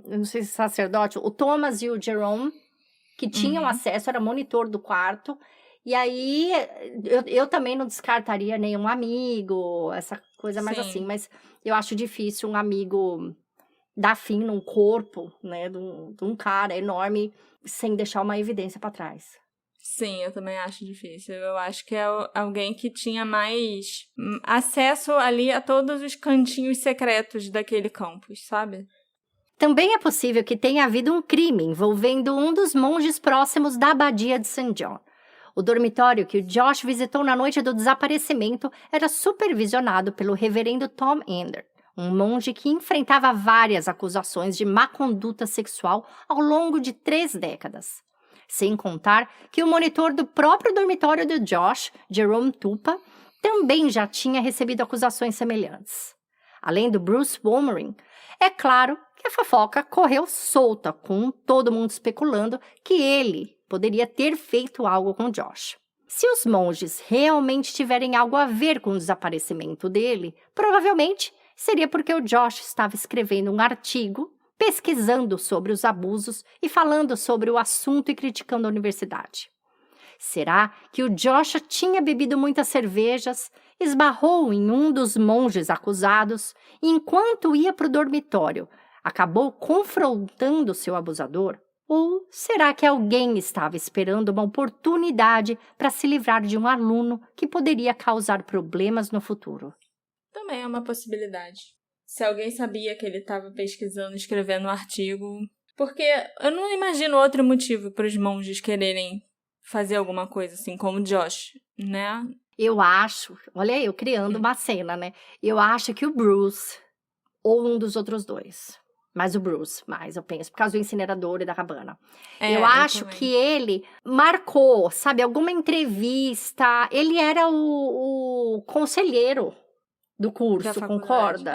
eu não sei se sacerdote, o Thomas e o Jerome, que tinham acesso, era monitor do quarto. E aí, eu também não descartaria nenhum amigo, essa coisa mais assim, mas eu acho difícil um amigo dar fim num corpo, né, de um cara enorme, sem deixar uma evidência pra trás. Sim, eu também acho difícil. Eu acho que é alguém que tinha mais acesso ali a todos os cantinhos secretos daquele campus, sabe? Também é possível que tenha havido um crime envolvendo um dos monges próximos da abadia de St. John. O dormitório que o Josh visitou na noite do desaparecimento era supervisionado pelo reverendo Tom Ender, um monge que enfrentava várias acusações de má conduta sexual ao longo de 3 décadas. Sem contar que o monitor do próprio dormitório do Josh, Jerome Tupa, também já tinha recebido acusações semelhantes. Além do Bruce Wolmering, é claro que a fofoca correu solta, com todo mundo especulando que ele poderia ter feito algo com Josh. Se os monges realmente tiverem algo a ver com o desaparecimento dele, provavelmente seria porque o Josh estava escrevendo um artigo, pesquisando sobre os abusos e falando sobre o assunto e criticando a universidade. Será que o Josh tinha bebido muitas cervejas, esbarrou em um dos monges acusados e, enquanto ia para o dormitório, acabou confrontando seu abusador? Ou será que alguém estava esperando uma oportunidade para se livrar de um aluno que poderia causar problemas no futuro? Também é uma possibilidade. Se alguém sabia que ele estava pesquisando, escrevendo um artigo... Porque eu não imagino outro motivo para os monges quererem fazer alguma coisa assim, como o Josh, né? Eu acho... Olha eu criando uma cena, né? Eu acho que o Bruce, ou um dos outros dois... Mas o Bruce, eu penso, por causa do incinerador e da cabana. Eu acho que ele marcou, sabe, alguma entrevista. Ele era o conselheiro do curso, concorda?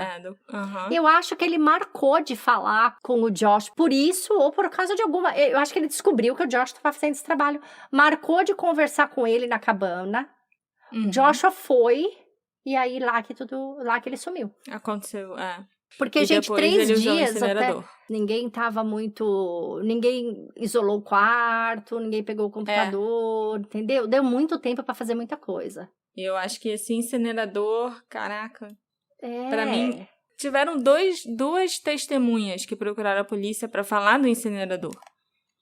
Eu acho que ele marcou de falar com o Josh por isso ou por causa de alguma... Eu acho que ele descobriu que o Josh estava fazendo esse trabalho. Marcou de conversar com ele na cabana. Joshua foi, e aí lá que ele sumiu. Aconteceu, Porque, e gente, 3 dias até ninguém tava muito... Ninguém isolou o quarto, ninguém pegou o computador, entendeu? Deu muito tempo pra fazer muita coisa. E eu acho que esse incinerador, caraca, pra mim, tiveram duas testemunhas que procuraram a polícia pra falar do incinerador.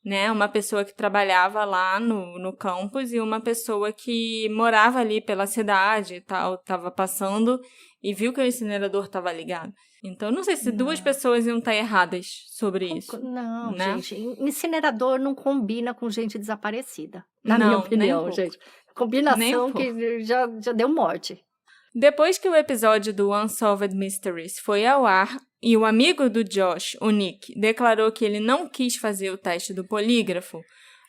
Né? Uma pessoa que trabalhava lá no campus e uma pessoa que morava ali pela cidade e tal, tava passando e viu que o incinerador tava ligado. Então, não sei se 2 pessoas iam estar erradas sobre isso. Não, né? gente, incinerador não combina com gente desaparecida. Na minha opinião, gente. Combinação que já deu morte. Depois que o episódio do Unsolved Mysteries foi ao ar e o amigo do Josh, o Nick, declarou que ele não quis fazer o teste do polígrafo,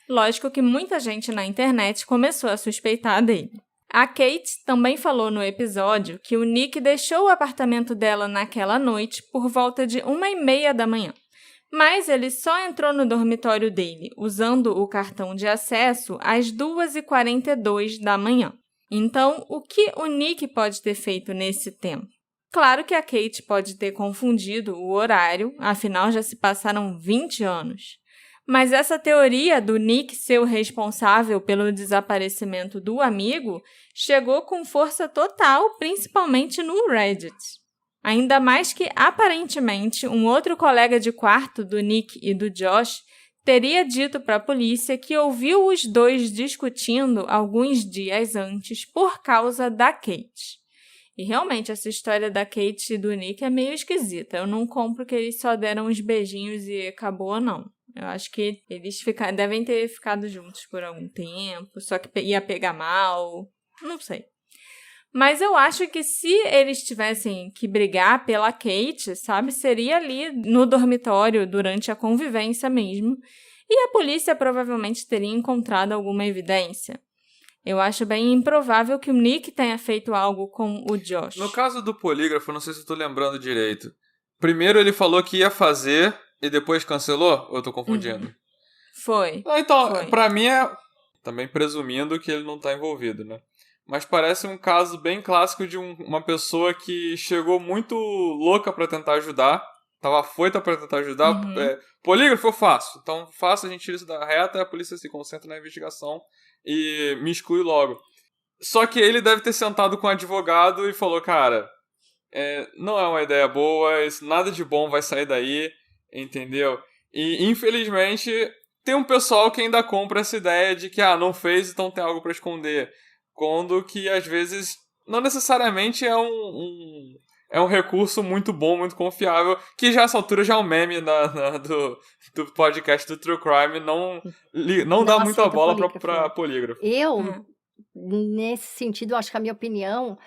lógico que muita gente na internet começou a suspeitar dele. A Kate também falou no episódio que o Nick deixou o apartamento dela naquela noite por volta de 1h30 da manhã. Mas ele só entrou no dormitório dele usando o cartão de acesso às 2h42 da manhã. Então, o que o Nick pode ter feito nesse tempo? Claro que a Kate pode ter confundido o horário, afinal já se passaram 20 anos. Mas essa teoria do Nick ser o responsável pelo desaparecimento do amigo chegou com força total, principalmente no Reddit. Ainda mais que, aparentemente, um outro colega de quarto do Nick e do Josh teria dito para a polícia que ouviu os dois discutindo alguns dias antes por causa da Kate. E realmente, essa história da Kate e do Nick é meio esquisita. Eu não compro que eles só deram uns beijinhos e acabou, não. Eu acho que eles devem ter ficado juntos por algum tempo, só que ia pegar mal, não sei. Mas eu acho que se eles tivessem que brigar pela Kate, sabe, seria ali no dormitório durante a convivência mesmo, e a polícia provavelmente teria encontrado alguma evidência. Eu acho bem improvável que o Nick tenha feito algo com o Josh. No caso do polígrafo, não sei se eu tô lembrando direito. Primeiro ele falou que ia fazer e depois cancelou? Ou eu tô confundindo? Foi. Então, pra mim é... Também presumindo que ele não tá envolvido, né? mas parece um caso bem clássico de uma pessoa que chegou muito louca pra tentar ajudar, tava afoita pra tentar ajudar. Polígrafo eu faço, então faço, a gente tira isso da reta, a polícia se concentra na investigação e me exclui logo. Só que ele deve ter sentado com o advogado e falou, cara, não é uma ideia boa, nada de bom vai sair daí, entendeu? E infelizmente tem um pessoal que ainda compra essa ideia de que não fez, então tem algo pra esconder. Quando que às vezes não necessariamente é um recurso muito bom, muito confiável, que já a essa altura já é um meme do podcast do True Crime, não dá muita bola pra polígrafo. Eu, nesse sentido, acho que a minha opinião,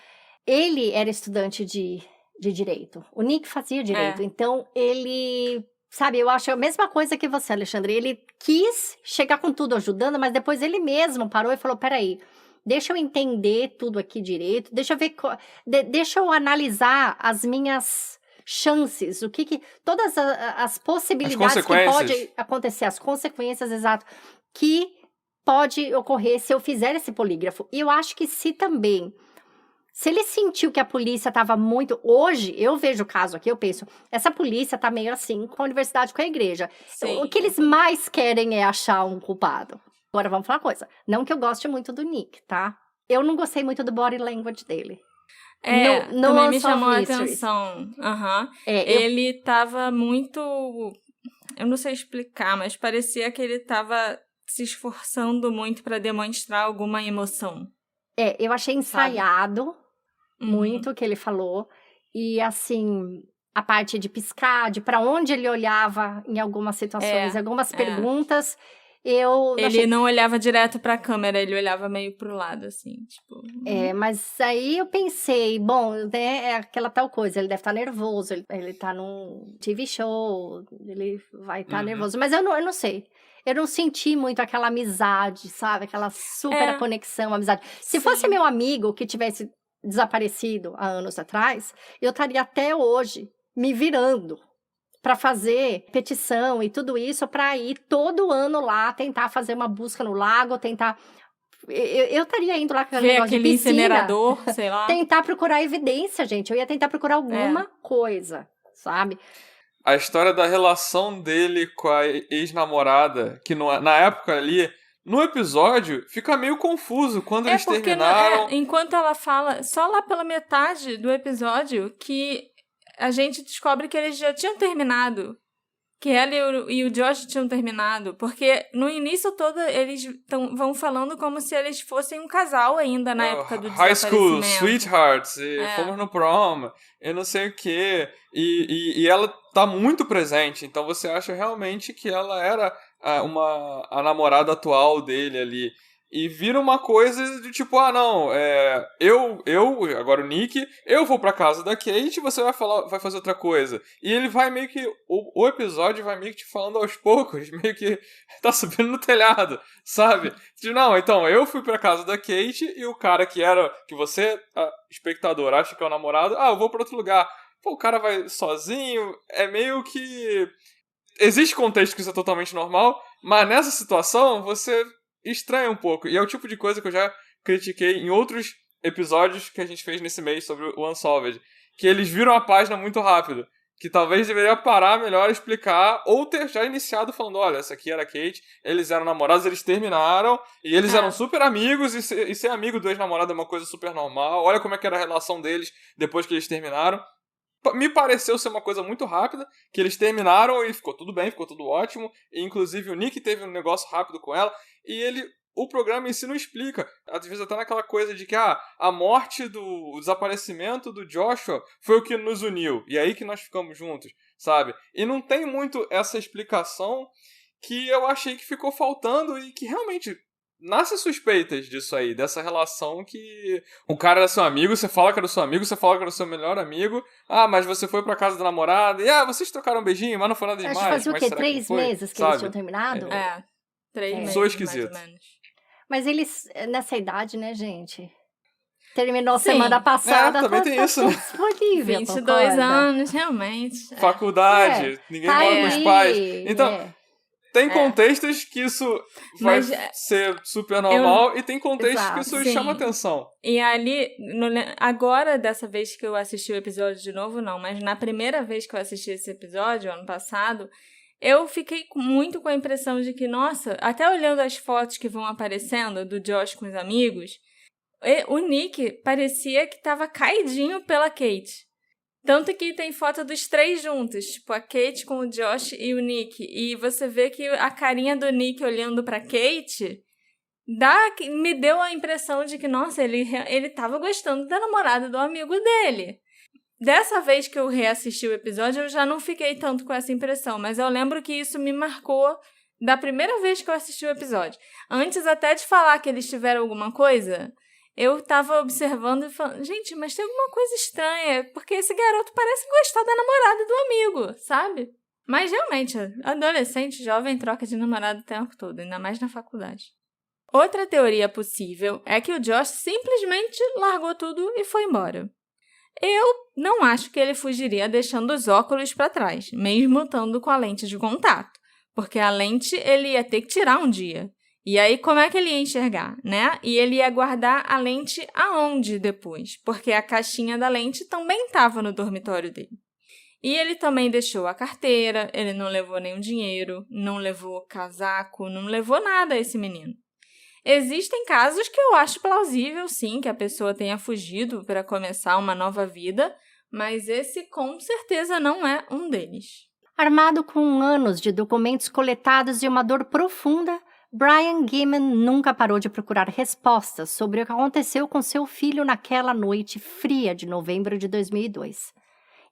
ele era estudante de direito. O Nick fazia direito, então ele... Sabe, eu acho a mesma coisa que você, Alexandre. Ele quis chegar com tudo ajudando, mas depois ele mesmo parou e falou, peraí, deixa eu entender tudo aqui direito, deixa eu ver, deixa eu analisar as minhas chances, todas as possibilidades que pode acontecer, as consequências, exato, que pode ocorrer se eu fizer esse polígrafo. E eu acho que se ele sentiu que a polícia estava muito... Hoje, eu vejo o caso aqui, eu penso, essa polícia tá meio assim com a universidade, com a igreja. Sim. O que eles mais querem é achar um culpado. Agora, vamos falar uma coisa. Não que eu goste muito do Nick, tá? Eu não gostei muito do body language dele. Também me chamou a atenção. Ele tava muito... Eu não sei explicar, mas parecia que ele tava se esforçando muito pra demonstrar alguma emoção. Eu achei ensaiado muito o que ele falou. E, assim, a parte de piscar, de pra onde ele olhava em algumas situações, algumas perguntas, Ele não olhava direto pra câmera, ele olhava meio pro lado, assim, tipo... Mas aí eu pensei, bom, né, é aquela tal coisa, ele deve estar nervoso, ele tá num TV show, ele vai estar nervoso. Mas eu não sei. Eu não senti muito aquela amizade, sabe? Aquela super conexão, amizade. Se fosse meu amigo que tivesse desaparecido há anos atrás, eu estaria até hoje me virando para fazer petição e tudo isso para ir todo ano lá tentar fazer uma busca no lago, tentar... Eu estaria indo lá com aquele negócio aquele de piscina, incinerador, sei lá. Tentar procurar evidência, gente. Eu ia tentar procurar alguma coisa, sabe? A história da relação dele com a ex-namorada, que na época ali, no episódio, fica meio confuso quando eles terminaram. Enquanto ela fala, só lá pela metade do episódio, que a gente descobre que eles já tinham terminado. Que ela e o Josh tinham terminado. Porque no início todo eles vão falando como se eles fossem um casal ainda na época do High School, desaparecimento. Sweethearts, fomos no prom, eu não sei o quê. E ela tá muito presente, então você acha realmente que ela era a namorada atual dele ali. E vira uma coisa de tipo, agora o Nick, eu vou pra casa da Kate, você vai fazer outra coisa. E ele vai meio que, o episódio vai meio que te falando aos poucos, meio que tá subindo no telhado, sabe? Não, então, eu fui pra casa da Kate e o cara que você, espectador, acha que é o namorado, eu vou pra outro lugar. Pô, o cara vai sozinho, é meio que... Existe contexto que isso é totalmente normal, mas nessa situação você... estranha um pouco. E é o tipo de coisa que eu já critiquei em outros episódios que a gente fez nesse mês sobre o Unsolved. Que eles viram a página muito rápido. Que talvez deveria parar melhor, explicar, ou ter já iniciado falando, olha, essa aqui era a Kate, eles eram namorados, eles terminaram, e eles eram super amigos, e ser amigo do ex-namorado é uma coisa super normal. Olha como é que era a relação deles depois que eles terminaram. Me pareceu ser uma coisa muito rápida, que eles terminaram e ficou tudo bem, ficou tudo ótimo, e inclusive o Nick teve um negócio rápido com ela, e o programa em si não explica, às vezes até naquela coisa de que a morte o desaparecimento do Joshua foi o que nos uniu, e aí que nós ficamos juntos, sabe? E não tem muito essa explicação que eu achei que ficou faltando e que realmente... nasce suspeitas disso aí, dessa relação que o cara era seu amigo, você fala que era seu amigo, você fala que era seu melhor amigo, mas você foi pra casa da namorada, e vocês trocaram um beijinho, mas não foi nada demais. Acho que fazia o quê? 3 meses que eles tinham terminado? 3 meses, sou esquisito. mais ou menos. Mas eles, nessa idade, né, gente? Terminou semana passada, também tem isso. Disponível, 22 anos, realmente. Faculdade, ninguém mora com os pais. Então... tem contextos que isso vai ser super normal e tem contextos que isso chama atenção. E ali, agora, dessa vez que eu assisti o episódio de novo, não, mas na primeira vez que eu assisti esse episódio, ano passado, eu fiquei muito com a impressão de que, nossa, até olhando as fotos que vão aparecendo do Josh com os amigos, o Nick parecia que estava caidinho pela Kate. Tanto que tem foto dos três juntos, tipo a Kate com o Josh e o Nick. E você vê que a carinha do Nick olhando pra Kate me deu a impressão de que, nossa, ele tava gostando da namorada do amigo dele. Dessa vez que eu reassisti o episódio, eu já não fiquei tanto com essa impressão, mas eu lembro que isso me marcou da primeira vez que eu assisti o episódio. Antes até de falar que eles tiveram alguma coisa, eu tava observando e falando, gente, mas tem alguma coisa estranha, porque esse garoto parece gostar da namorada do amigo, sabe? Mas realmente, adolescente, jovem, troca de namorado o tempo todo, ainda mais na faculdade. Outra teoria possível é que o Josh simplesmente largou tudo e foi embora. Eu não acho que ele fugiria deixando os óculos para trás, mesmo estando com a lente de contato, porque a lente ele ia ter que tirar um dia. E aí, como é que ele ia enxergar, né? E ele ia guardar a lente aonde depois? Porque a caixinha da lente também estava no dormitório dele. E ele também deixou a carteira, ele não levou nenhum dinheiro, não levou casaco, não levou nada esse menino. Existem casos que eu acho plausível, sim, que a pessoa tenha fugido para começar uma nova vida, mas esse com certeza não é um deles. Armado com anos de documentos coletados e uma dor profunda, Brian Gimman nunca parou de procurar respostas sobre o que aconteceu com seu filho naquela noite fria de novembro de 2002.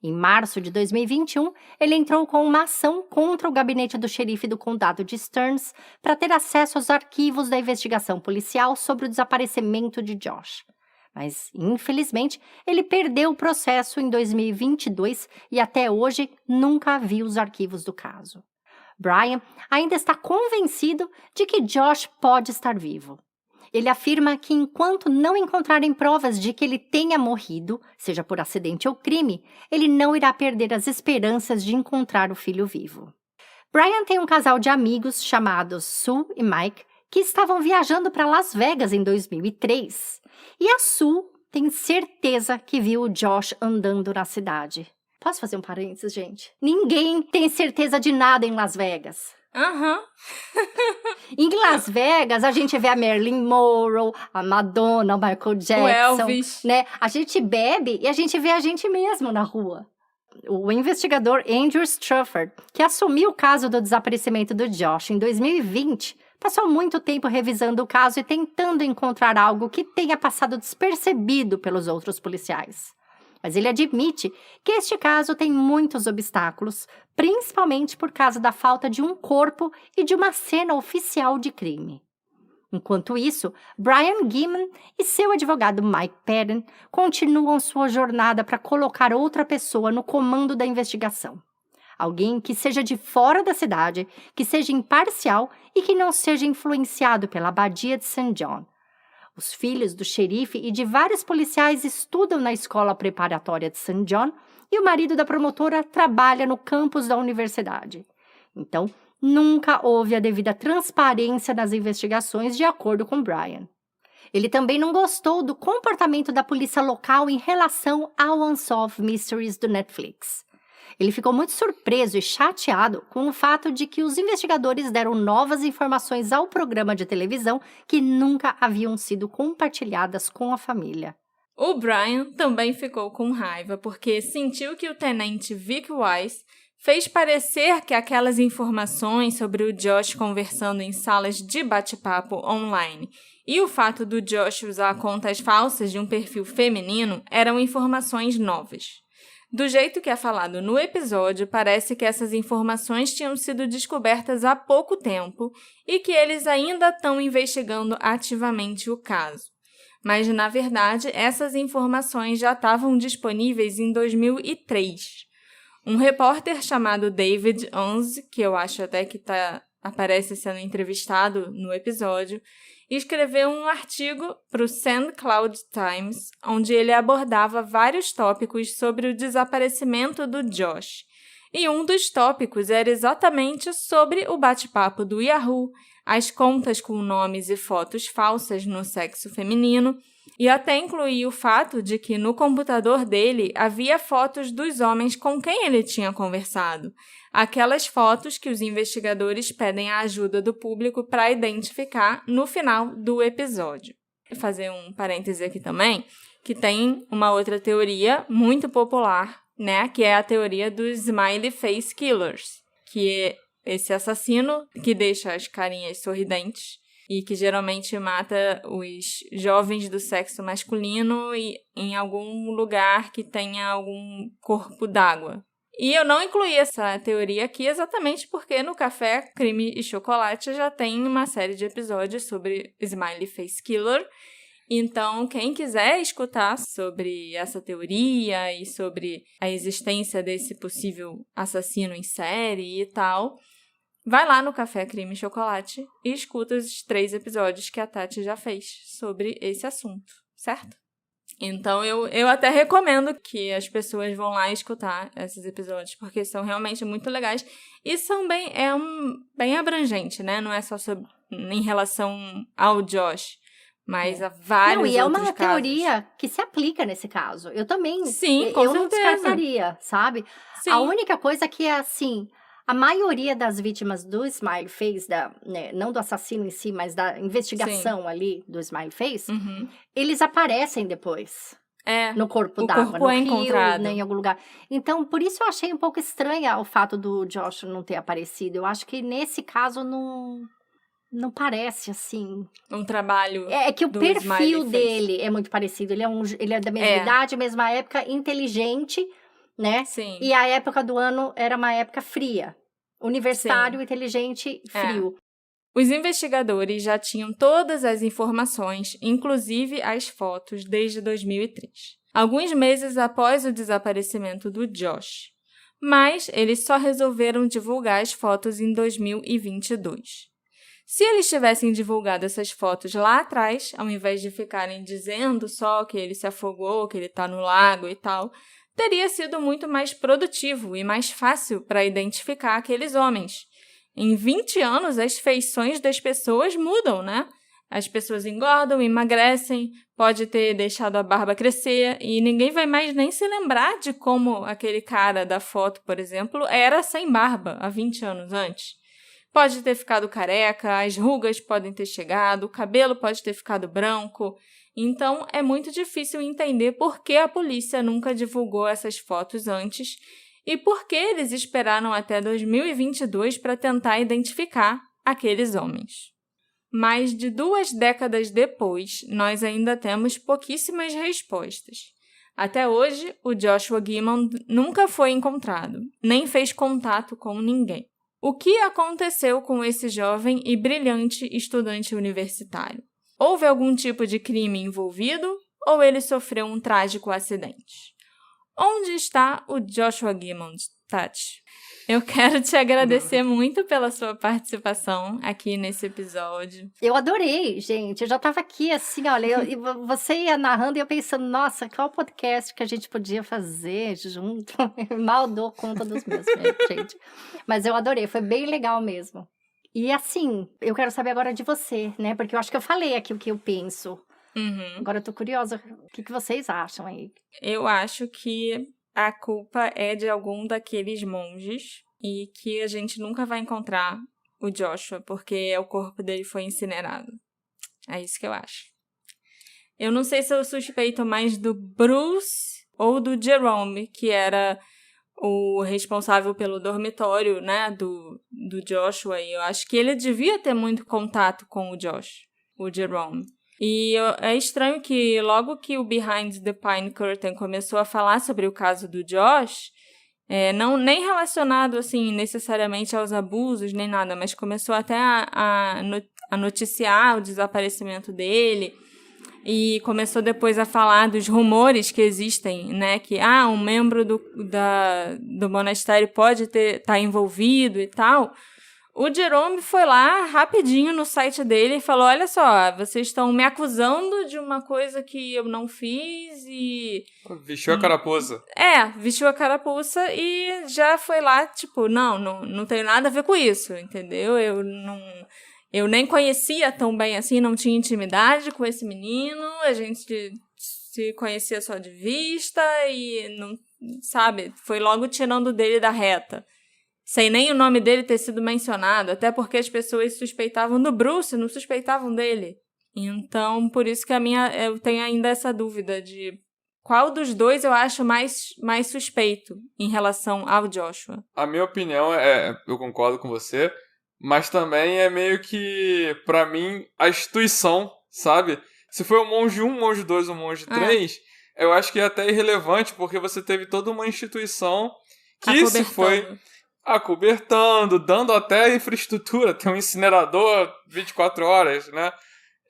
Em março de 2021, ele entrou com uma ação contra o gabinete do xerife do condado de Stearns para ter acesso aos arquivos da investigação policial sobre o desaparecimento de Josh. Mas, infelizmente, ele perdeu o processo em 2022 e até hoje nunca viu os arquivos do caso. Brian ainda está convencido de que Josh pode estar vivo. Ele afirma que enquanto não encontrarem provas de que ele tenha morrido, seja por acidente ou crime, ele não irá perder as esperanças de encontrar o filho vivo. Brian tem um casal de amigos chamados Sue e Mike que estavam viajando para Las Vegas em 2003. E a Sue tem certeza que viu o Josh andando na cidade. Posso fazer um parênteses, gente? Ninguém tem certeza de nada em Las Vegas. Em Las Vegas, a gente vê a Marilyn Monroe, a Madonna, o Michael Jackson, o Elvis, né? A gente bebe e a gente vê a gente mesmo na rua. O investigador Andrew Strufford, que assumiu o caso do desaparecimento do Josh em 2020, passou muito tempo revisando o caso e tentando encontrar algo que tenha passado despercebido pelos outros policiais. Mas ele admite que este caso tem muitos obstáculos, principalmente por causa da falta de um corpo e de uma cena oficial de crime. Enquanto isso, Brian Gimman e seu advogado Mike Patton continuam sua jornada para colocar outra pessoa no comando da investigação. Alguém que seja de fora da cidade, que seja imparcial e que não seja influenciado pela abadia de St. John. Os filhos do xerife e de vários policiais estudam na escola preparatória de St. John e o marido da promotora trabalha no campus da universidade. Então, nunca houve a devida transparência nas investigações, de acordo com Brian. Ele também não gostou do comportamento da polícia local em relação ao Unsolved Mysteries do Netflix. Ele ficou muito surpreso e chateado com o fato de que os investigadores deram novas informações ao programa de televisão que nunca haviam sido compartilhadas com a família. O Brian também ficou com raiva porque sentiu que o tenente Vic Wise fez parecer que aquelas informações sobre o Josh conversando em salas de bate-papo online e o fato do Josh usar contas falsas de um perfil feminino eram informações novas. Do jeito que é falado no episódio, parece que essas informações tinham sido descobertas há pouco tempo e que eles ainda estão investigando ativamente o caso. Mas, na verdade, essas informações já estavam disponíveis em 2003. Um repórter chamado David Unz, que eu acho até que aparece sendo entrevistado no episódio, escreveu um artigo para o St. Cloud Times, onde ele abordava vários tópicos sobre o desaparecimento do Josh. E um dos tópicos era exatamente sobre o bate-papo do Yahoo, as contas com nomes e fotos falsas no sexo feminino, e até incluía o fato de que no computador dele havia fotos dos homens com quem ele tinha conversado. Aquelas fotos que os investigadores pedem a ajuda do público para identificar no final do episódio. Vou fazer um parêntese aqui também, que tem uma outra teoria muito popular, né, que é a teoria dos Smiley Face Killers, que é esse assassino que deixa as carinhas sorridentes e que geralmente mata os jovens do sexo masculino e em algum lugar que tenha algum corpo d'água. E eu não incluí essa teoria aqui exatamente porque no Café, Crime e Chocolate já tem uma série de episódios sobre Smiley Face Killer. Então, quem quiser escutar sobre essa teoria e sobre a existência desse possível assassino em série e tal, vai lá no Café, Crime e Chocolate e escuta os 3 episódios que a Tati já fez sobre esse assunto, certo? Então, eu até recomendo que as pessoas vão lá escutar esses episódios, porque são realmente muito legais e são bem abrangente, né? Não é só em relação ao Josh, mas há vários outros casos. Não, e é uma teoria que se aplica nesse caso. Eu também, Sim, com eu certeza. não descartaria, sabe? Sim. A única coisa que é assim, a maioria das vítimas do Smiley Face, né, não do assassino em si, mas da investigação ali do Smiley Face, eles aparecem depois. No corpo d'água, no rio, encontrado. Né, em algum lugar. Então, por isso eu achei um pouco estranha o fato do Josh não ter aparecido. Eu acho que nesse caso não parece, assim... Um trabalho É que o perfil dele é muito parecido. Ele é da mesma idade, mesma época, inteligente, né? Sim. E a época do ano era uma época fria. Universitário, Sim. inteligente, frio. Os investigadores já tinham todas as informações, inclusive as fotos, desde 2003. Alguns meses após o desaparecimento do Josh. Mas eles só resolveram divulgar as fotos em 2022. Se eles tivessem divulgado essas fotos lá atrás, ao invés de ficarem dizendo só que ele se afogou, que ele está no lago e tal, teria sido muito mais produtivo e mais fácil para identificar aqueles homens. Em 20 anos, as feições das pessoas mudam, né? As pessoas engordam, emagrecem, pode ter deixado a barba crescer e ninguém vai mais nem se lembrar de como aquele cara da foto, por exemplo, era sem barba há 20 anos antes. Pode ter ficado careca, as rugas podem ter chegado, o cabelo pode ter ficado branco. Então, é muito difícil entender por que a polícia nunca divulgou essas fotos antes e por que eles esperaram até 2022 para tentar identificar aqueles homens. Mais de 2 décadas depois, nós ainda temos pouquíssimas respostas. Até hoje, o Joshua Gimmond nunca foi encontrado, nem fez contato com ninguém. O que aconteceu com esse jovem e brilhante estudante universitário? Houve algum tipo de crime envolvido ou ele sofreu um trágico acidente? Onde está o Joshua Gimmond, Tati? Eu quero te agradecer muito pela sua participação aqui nesse episódio. Eu adorei, gente. Eu já estava aqui assim, olha, você ia narrando e eu pensando, nossa, qual podcast que a gente podia fazer junto? Eu mal dou conta dos meus, gente. Mas eu adorei, foi bem legal mesmo. E assim, eu quero saber agora de você, né? Porque eu acho que eu falei aqui o que eu penso. Agora eu tô curiosa, o que vocês acham aí? Eu acho que a culpa é de algum daqueles monges e que a gente nunca vai encontrar o Joshua, porque o corpo dele foi incinerado. É isso que eu acho. Eu não sei se eu suspeito mais do Bruce ou do Jerome, que era o responsável pelo dormitório, né, do Joshua. E eu acho que ele devia ter muito contato com o Josh, o Jerome. E é estranho que logo que o Behind the Pine Curtain começou a falar sobre o caso do Josh, não nem relacionado assim necessariamente aos abusos nem nada, mas começou até a noticiar o desaparecimento dele e começou depois a falar dos rumores que existem, né, que um membro do monastério pode estar envolvido e tal. O Jerome foi lá rapidinho no site dele e falou, olha só, vocês estão me acusando de uma coisa que eu não fiz e... Vestiu a carapuça. Vestiu a carapuça e já foi lá, tipo, não tem nada a ver com isso, entendeu? Eu nem conhecia tão bem assim, não tinha intimidade com esse menino, a gente se conhecia só de vista e, não, sabe, foi logo tirando dele da reta. Sem nem o nome dele ter sido mencionado, até porque as pessoas suspeitavam do Bruce, não suspeitavam dele. Então, por isso que eu tenho ainda essa dúvida de qual dos dois eu acho mais suspeito em relação ao Joshua. A minha opinião eu concordo com você, mas também é meio que, pra mim, a instituição, sabe? Se foi o Monge 1, o Monge 2 ou o Monge 3, eu acho que é até irrelevante, porque você teve toda uma instituição que se foi acobertando, dando até infraestrutura, tem um incinerador 24 horas, né?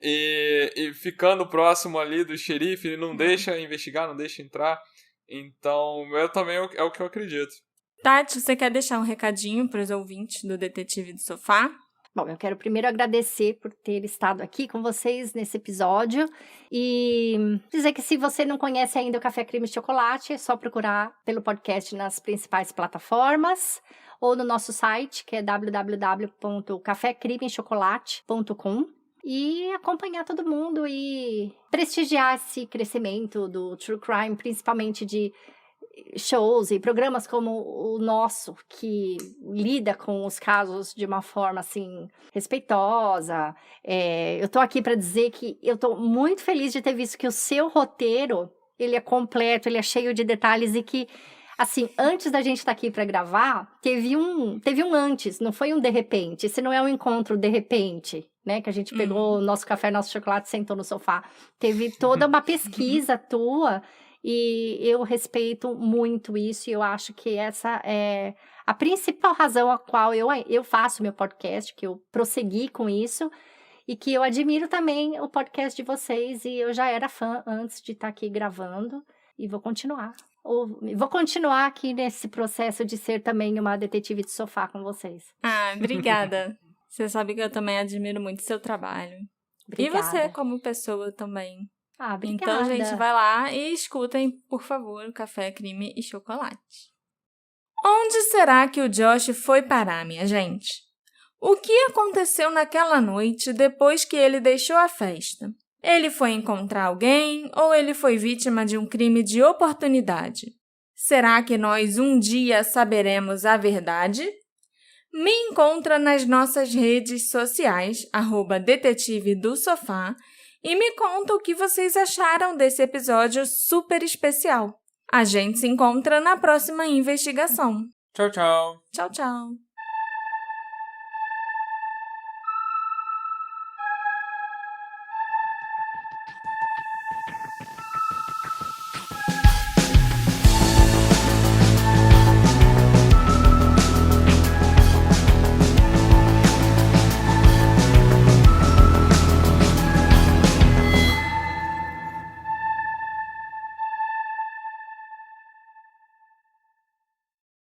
E ficando próximo ali do xerife, ele não deixa investigar, não deixa entrar. Então, eu também é o que eu acredito. Tati, você quer deixar um recadinho para os ouvintes do Detetive do Sofá? Bom, eu quero primeiro agradecer por ter estado aqui com vocês nesse episódio e dizer que se você não conhece ainda o Café Crime e Chocolate, é só procurar pelo podcast nas principais plataformas ou no nosso site, que é www.cafecrimechocolate.com, e acompanhar todo mundo e prestigiar esse crescimento do True Crime, principalmente de shows e programas como o nosso, que lida com os casos de uma forma, assim, respeitosa. Eu tô aqui para dizer que eu tô muito feliz de ter visto que o seu roteiro, ele é completo, ele é cheio de detalhes e que, assim, antes da gente estar aqui para gravar, teve um antes, não foi um de repente. Esse não é um encontro de repente, né? Que a gente pegou o nosso café, nosso chocolate, sentou no sofá. Teve toda uma pesquisa tua. E eu respeito muito isso, e eu acho que essa é a principal razão a qual eu faço meu podcast, que eu prossegui com isso, e que eu admiro também o podcast de vocês, e eu já era fã antes de estar aqui gravando, e vou continuar. Vou continuar aqui nesse processo de ser também uma detetive de sofá com vocês. Obrigada. Você sabe que eu também admiro muito o seu trabalho. Obrigada. E você como pessoa também. Obrigada. Então, gente, vai lá e escutem, por favor, o Café, Crime e Chocolate. Onde será que o Josh foi parar, minha gente? O que aconteceu naquela noite depois que ele deixou a festa? Ele foi encontrar alguém ou ele foi vítima de um crime de oportunidade? Será que nós um dia saberemos a verdade? Me encontra nas nossas redes sociais, @detetive do sofá, e me conta o que vocês acharam desse episódio super especial. A gente se encontra na próxima investigação. Tchau, tchau. Tchau, tchau.